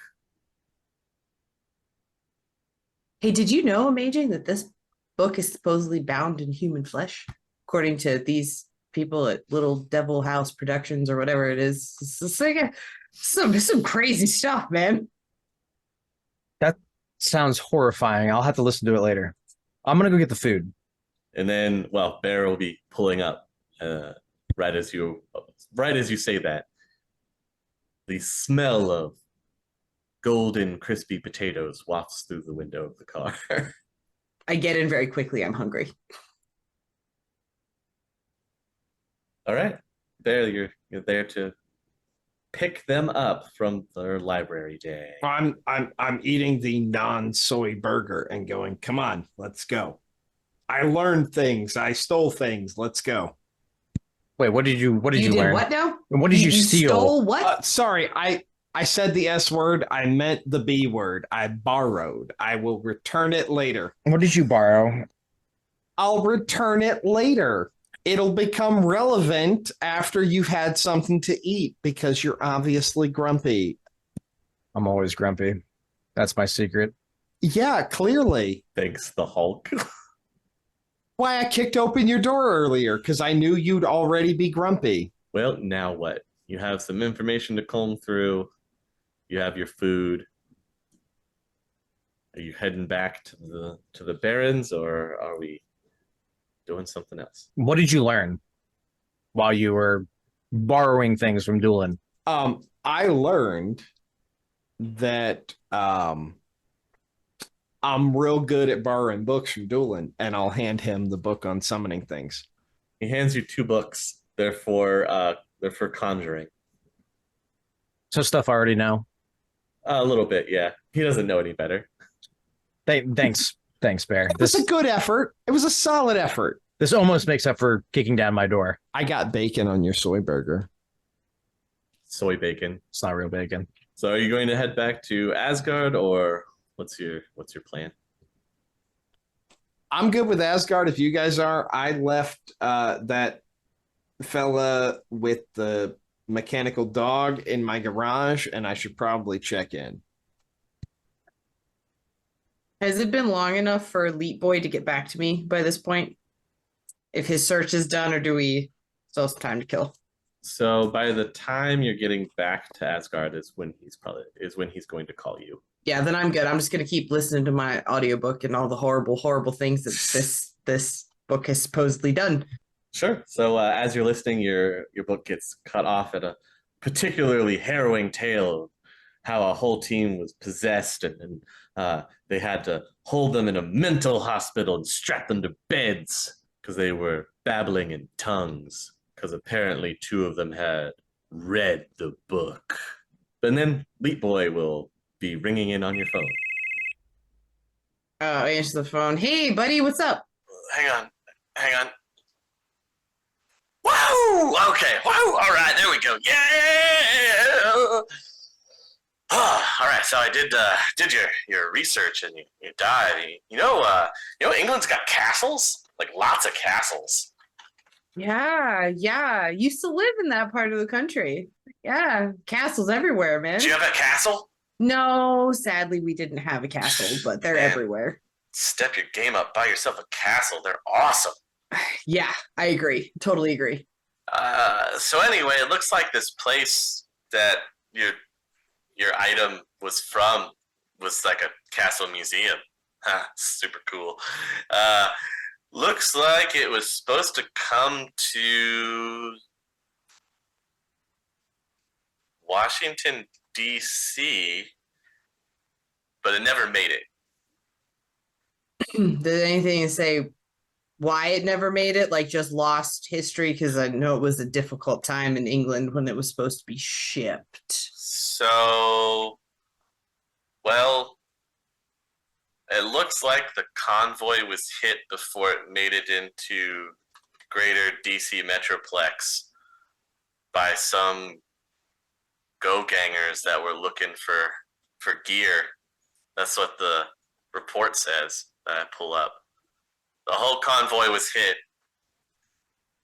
C: Hey, did you know, Amaging, that this book is supposedly bound in human flesh, according to these people at Little Devil House Productions or whatever it is? It's like some crazy stuff, man.
D: That sounds horrifying. I'll have to listen to it later. I'm gonna go get the food.
B: And then, Bear will be pulling up right as you say that. The smell of golden, crispy potatoes wafts through the window of the car.
C: I get in very quickly. I'm hungry.
B: All right, Bear, you're there to pick them up from their library day.
A: I'm eating the non-soy burger and going, come on, let's go. I learned things. I stole things. Let's go.
D: Wait, what did you
C: did
D: learn?
C: what now?
D: And what did you steal?
C: Stole what?
A: Sorry, I said the S word. I meant the B word. I borrowed. I will return it later.
D: What did you borrow?
A: I'll return it later. It'll become relevant after you've had something to eat because you're obviously grumpy.
D: I'm always grumpy. That's my secret.
A: Yeah, clearly.
B: Thanks, the Hulk.
A: Why I kicked open your door earlier, because I knew you'd already be grumpy.
B: Well, now what? You have some information to comb through. You have your food. Are you heading back to the Barrens, or are we doing something else?
D: What did you learn while you were borrowing things from Doolin?
A: I learned that I'm real good at borrowing books from Doolin, and I'll hand him the book on summoning things.
B: He hands you 2 books. They're for conjuring.
D: So stuff I already know.
B: A little bit, yeah. He doesn't know any better.
D: Thanks, Bear.
A: It was a good effort. It was a solid effort.
D: This almost makes up for kicking down my door.
A: I got bacon on your soy burger.
B: Soy bacon.
D: It's not real bacon.
B: So are you going to head back to Asgard, or what's your plan?
A: I'm good with Asgard if you guys are. I left that fella with the mechanical dog in my garage, and I should probably check in.
C: Has it been long enough for Elite Boy to get back to me by this point? If his search is done, or do we still have some time to kill?
B: So by the time you're getting back to Asgard is when he's going to call you.
C: Yeah, then I'm good. I'm just gonna keep listening to my audiobook and all the horrible, horrible things that this book has supposedly done.
B: Sure. So as you're listening, your book gets cut off at a particularly harrowing tale of how a whole team was possessed, and they had to hold them in a mental hospital and strap them to beds because they were babbling in tongues, because apparently 2 of them had read the book. And then Leap Boy will be ringing in on your phone.
C: I answer the phone. Hey, buddy, what's up?
F: Hang on. Whoa! Okay, whoa! All right, there we go. Yeah! Oh, all right, so I did your research, and you died. You know England's got castles, like lots of castles.
C: Yeah. Used to live in that part of the country. Yeah, castles everywhere, man.
F: Do you have a castle?
C: No, sadly, we didn't have a castle, but they're everywhere.
F: Step your game up. Buy yourself a castle. They're awesome.
C: Yeah, I agree. Totally agree.
F: So anyway, it looks like this place that your item was from was like a castle museum. Super cool. Looks like it was supposed to come to Washington, D.C., but it never made it.
C: Did anything say why it never made it? Like just lost history? Because I know it was a difficult time in England when it was supposed to be shipped.
F: So, well, it looks like the convoy was hit before it made it into greater DC Metroplex by some go-gangers that were looking for gear. That's what the report says that I pull up. The whole convoy was hit.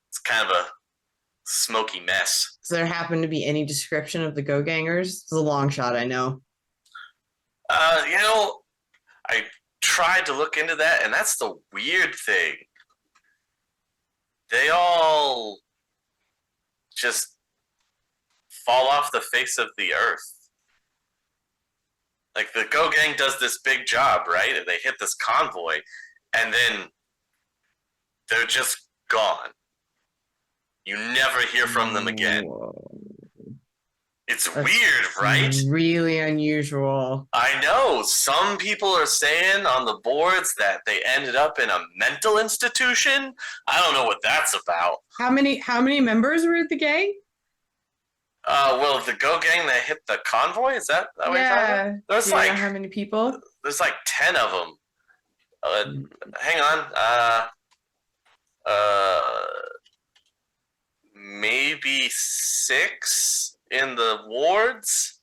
F: It's kind of a smoky mess.
C: Does there happen to be any description of the go-gangers? It's a long shot, I know.
F: I tried to look into that, and that's the weird thing. They all just fall off the face of the earth. Like, the Go Gang does this big job, right? And they hit this convoy, and then they're just gone. You never hear from them again.
C: Whoa.
F: It's weird, right?
C: Really unusual.
F: I know. Some people are saying on the boards that they ended up in a mental institution. I don't know what that's about.
C: How many members were at the gang?
F: Well, the Go Gang that hit the convoy, is that what you're talking about? There's
C: Do you
F: like
C: know how many people?
F: there's like 10 of them. Hang on. Maybe 6 in the wards.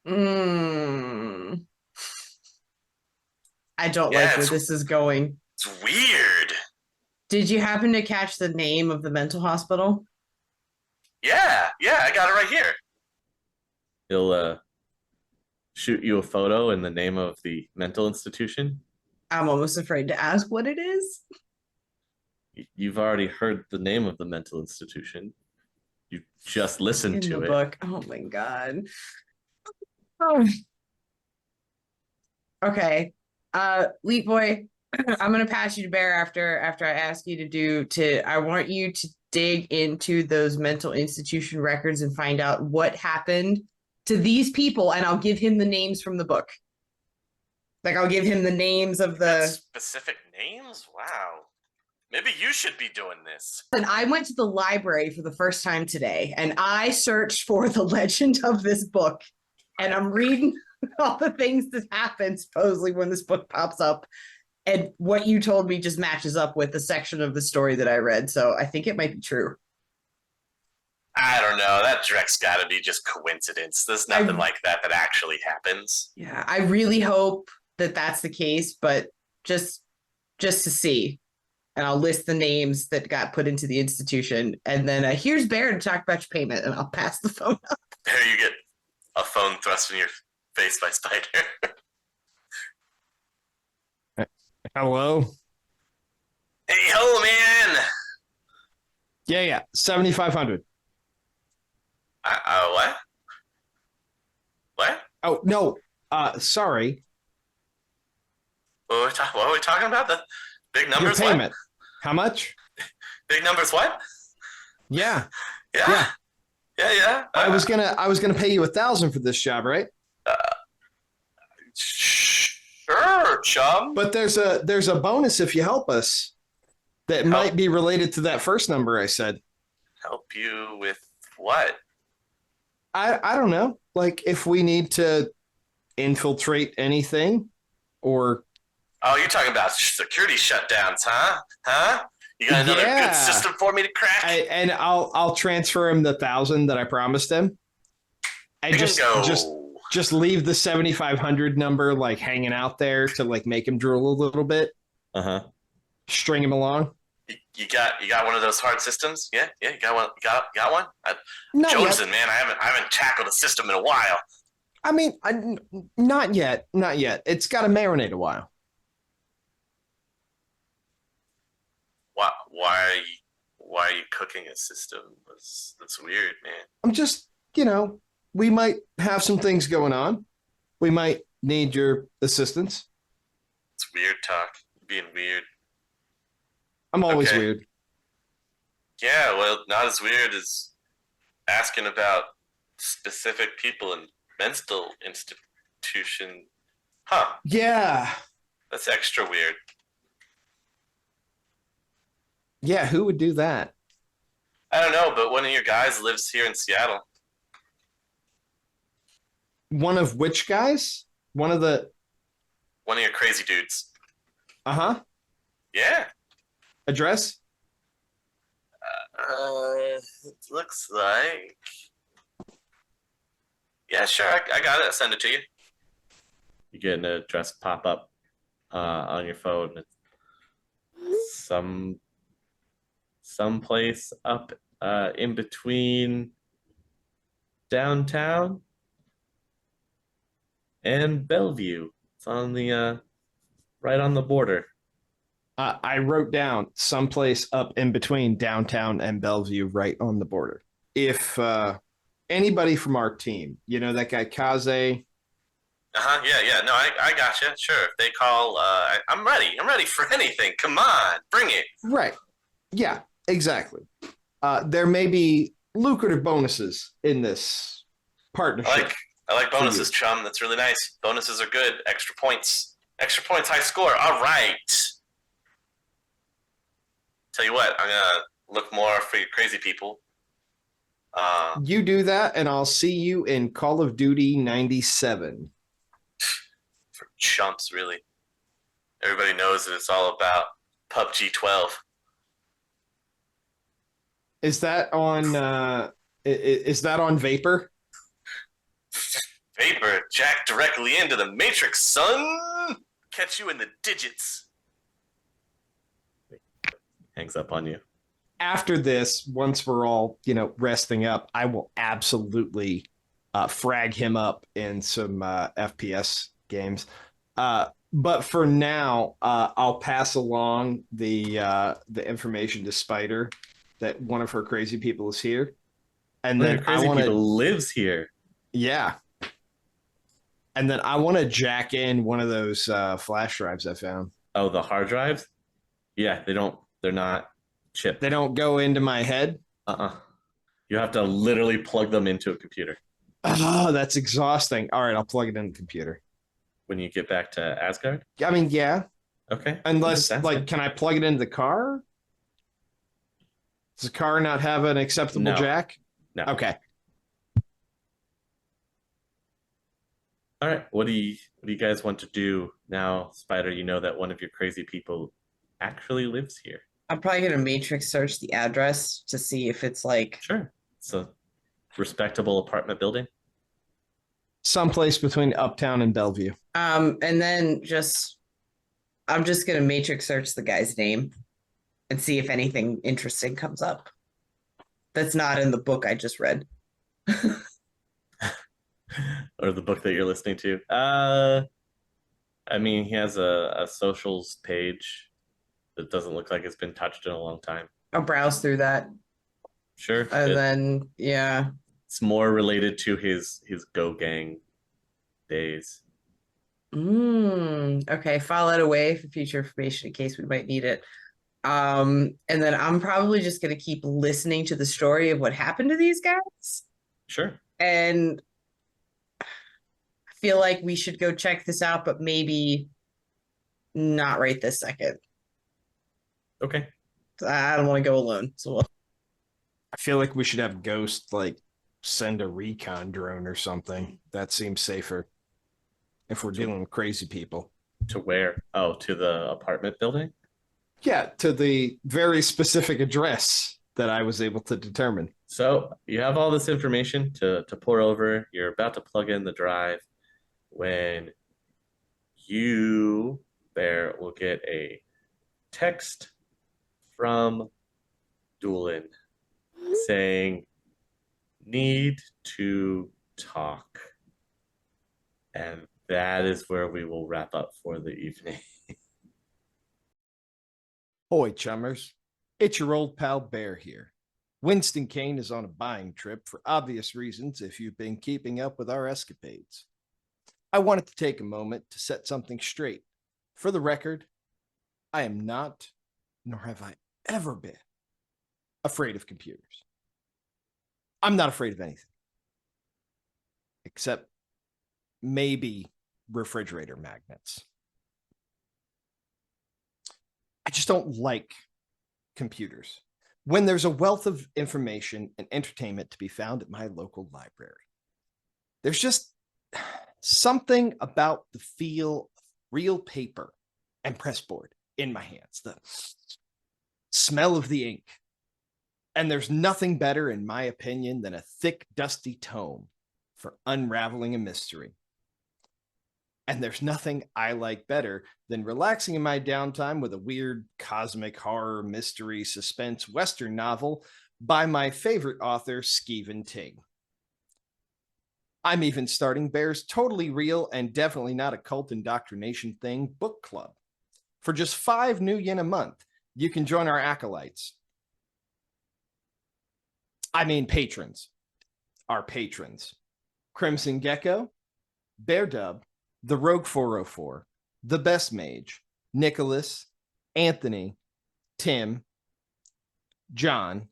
C: Mm. I don't
F: Yeah,
C: like where this is going.
F: It's weird.
C: Did you happen to catch the name of the mental hospital?
F: Yeah, I got it right here.
B: He'll shoot you a photo in the name of the mental institution.
C: I'm almost afraid to ask what it is.
B: You've already heard the name of the mental institution. You just listened
C: In
B: to
C: the
B: it.
C: book. Oh my god. Oh. Okay. Leap Boy, I'm gonna pass you to Bear after I ask you I want you to dig into those mental institution records and find out what happened to these people, and I'll give him the names from the book. Like I'll give him the names of the
F: Specific names? Wow. Maybe you should be doing this.
C: And I went to the library for the first time today, and I searched for the legend of this book, and I'm reading all the things that happen supposedly when this book pops up, and what you told me just matches up with the section of the story that I read, so I think it might be true.
F: I don't know. That Drex gotta be just coincidence. There's nothing like that actually happens.
C: Yeah, I really hope that that's the case, but just to see. And I'll list the names that got put into the institution. And then here's Bear to talk about your payment, and I'll pass the phone up.
F: There you get a phone thrust in your face by Spider.
A: Hello?
F: Hey, ho, man!
A: Yeah. 7,500.
F: What? What?
A: Oh, no. Sorry.
F: What are we talking about? The big
A: Your
F: numbers?
A: payment.
F: What?
A: How much?
F: Big numbers what?
A: Yeah.
F: Yeah.
A: I was gonna pay you 1,000 for this job, right?
F: Sure, chum.
A: But there's a bonus if you help us that might be related to that first number I said.
F: Help you with what?
A: I don't know. Like if we need to infiltrate anything or
F: Oh, you're talking about security shutdowns, huh? Huh? You got another good system for me to crack?
A: and I'll transfer him the 1,000 that I promised him. And just leave the 7,500 number like hanging out there to like make him drool a little bit. String him along.
F: You got one of those hard systems? Yeah, you got one. Got one? Joneson, man, I haven't tackled a system in a while.
A: I mean, not yet. It's got to marinate a while.
F: Why are you cooking a system? That's weird, man.
A: I'm just, we might have some things going on. We might need your assistance.
F: It's weird talk. Being weird.
A: I'm always weird.
F: Yeah, well, not as weird as asking about specific people in mental institution. Huh.
A: Yeah.
F: That's extra weird.
A: Yeah, who would do that?
F: I don't know, but one of your guys lives here in Seattle.
A: One of which guys? One of
F: your crazy dudes.
A: Uh-huh.
F: Yeah.
A: Address?
F: It looks like... Yeah, sure, I got it. I'll send it to you.
B: You get an address pop up on your phone. It's someplace up in between downtown and Bellevue. It's on the right on the border.
A: I wrote down someplace up in between downtown and Bellevue, right on the border. If anybody from our team, that guy Kaze.
F: Yeah. No, I got you. Sure. If they call, I'm ready. I'm ready for anything. Come on, bring it.
A: Right. Yeah, exactly. There may be lucrative bonuses in this partnership.
F: I like bonuses, chum. That's really nice. Bonuses are good. Extra points, high score. All right. Tell you what, I'm gonna look more for your crazy people.
A: You do that, and I'll see you in Call of Duty 97.
F: For chumps, really. Everybody knows that it's all about PUBG 12.
A: Is that on Vapor?
F: Vapor jack directly into the Matrix, son. Catch you in the digits.
B: Hangs up on you.
A: After this, once we're all, resting up, I will absolutely frag him up in some FPS games. But for now, I'll pass along the information to Spider that one of her crazy people is here, and
B: One of
A: then
B: your crazy people lives here.
A: Yeah, and then I want to jack in one of those flash drives I found.
B: Oh, the hard drives? Yeah, they're not chipped.
A: They don't go into my head.
B: You have to literally plug them into a computer.
A: Oh, that's exhausting. All right, I'll plug it in the computer.
B: When you get back to Asgard?
A: I mean, yeah.
B: Okay.
A: Unless,
B: That's fine.
A: can I plug it into the car? Does the car not have an acceptable
B: No.
A: jack?
B: No.
A: Okay.
B: All right. What do you guys want to do now, Spider? You know that one of your crazy people actually lives here.
C: I'm probably gonna matrix search the address to see if it's like
B: Sure. It's a respectable apartment building.
A: Someplace between Uptown and Bellevue.
C: and then I'm just gonna matrix search the guy's name and see if anything interesting comes up. That's not in the book I just read.
B: Or the book that you're listening to. I mean, he has a socials page that doesn't look like it's been touched in a long time.
C: I'll browse through that.
B: Sure.
C: And then
B: It's more related to his Go Gang days.
C: Okay, file that away for future information in case we might need it. And then I'm probably just gonna keep listening to the story of what happened to these guys.
B: Sure.
C: And I feel like we should go check this out, but maybe not right this second.
B: Okay.
C: I don't want to go alone. So
A: I feel like we should have Ghost send a recon drone or something. That seems safer if we're dealing with crazy people.
B: To where? Oh, to the apartment building?
A: Yeah, to the very specific address that I was able to determine.
B: So you have all this information to pour over. You're about to plug in the drive when you there will get a text from Doolin saying, need to talk. And that is where we will wrap up for the evening.
A: Hoy, chummers. It's your old pal Bear here. Winston Kane is on a buying trip for obvious reasons if you've been keeping up with our escapades. I wanted to take a moment to set something straight. For the record, I am not, nor have I ever been, afraid of computers. I'm not afraid of anything. Except maybe refrigerator magnets. I just don't like computers when there's a wealth of information and entertainment to be found at my local library. There's just something about the feel of real paper and pressboard in my hands, the smell of the ink. And there's nothing better, in my opinion, than a thick, dusty tome for unraveling a mystery. And there's nothing I like better than relaxing in my downtime with a weird cosmic horror mystery suspense Western novel by my favorite author, Skeevan Ting. I'm even starting Bear's totally real and definitely not a cult indoctrination thing book club. For just 5 new yen a month, you can join our acolytes. I mean patrons. Our patrons. Crimson Gecko, Bear Dub, The Rogue 404, The Best Mage, Nicholas, Anthony, Tim, John,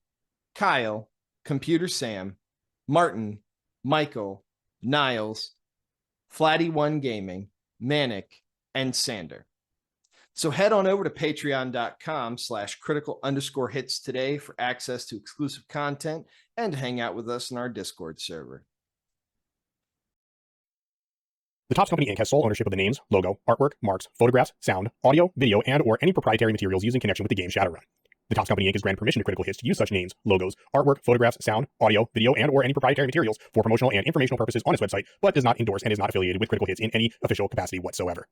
A: Kyle, Computer Sam, Martin, Michael, Niles, Flatty One Gaming, Manic, and Sander. So head on over to patreon.com/critical_hits today for access to exclusive content and to hang out with us in our Discord server.
G: The Topps Company Inc. has sole ownership of the names, logo, artwork, marks, photographs, sound, audio, video, and or any proprietary materials used in connection with the game Shadowrun. The Topps Company Inc. has granted permission to Critical Hits to use such names, logos, artwork, photographs, sound, audio, video, and or any proprietary materials for promotional and informational purposes on its website, but does not endorse and is not affiliated with Critical Hits in any official capacity whatsoever.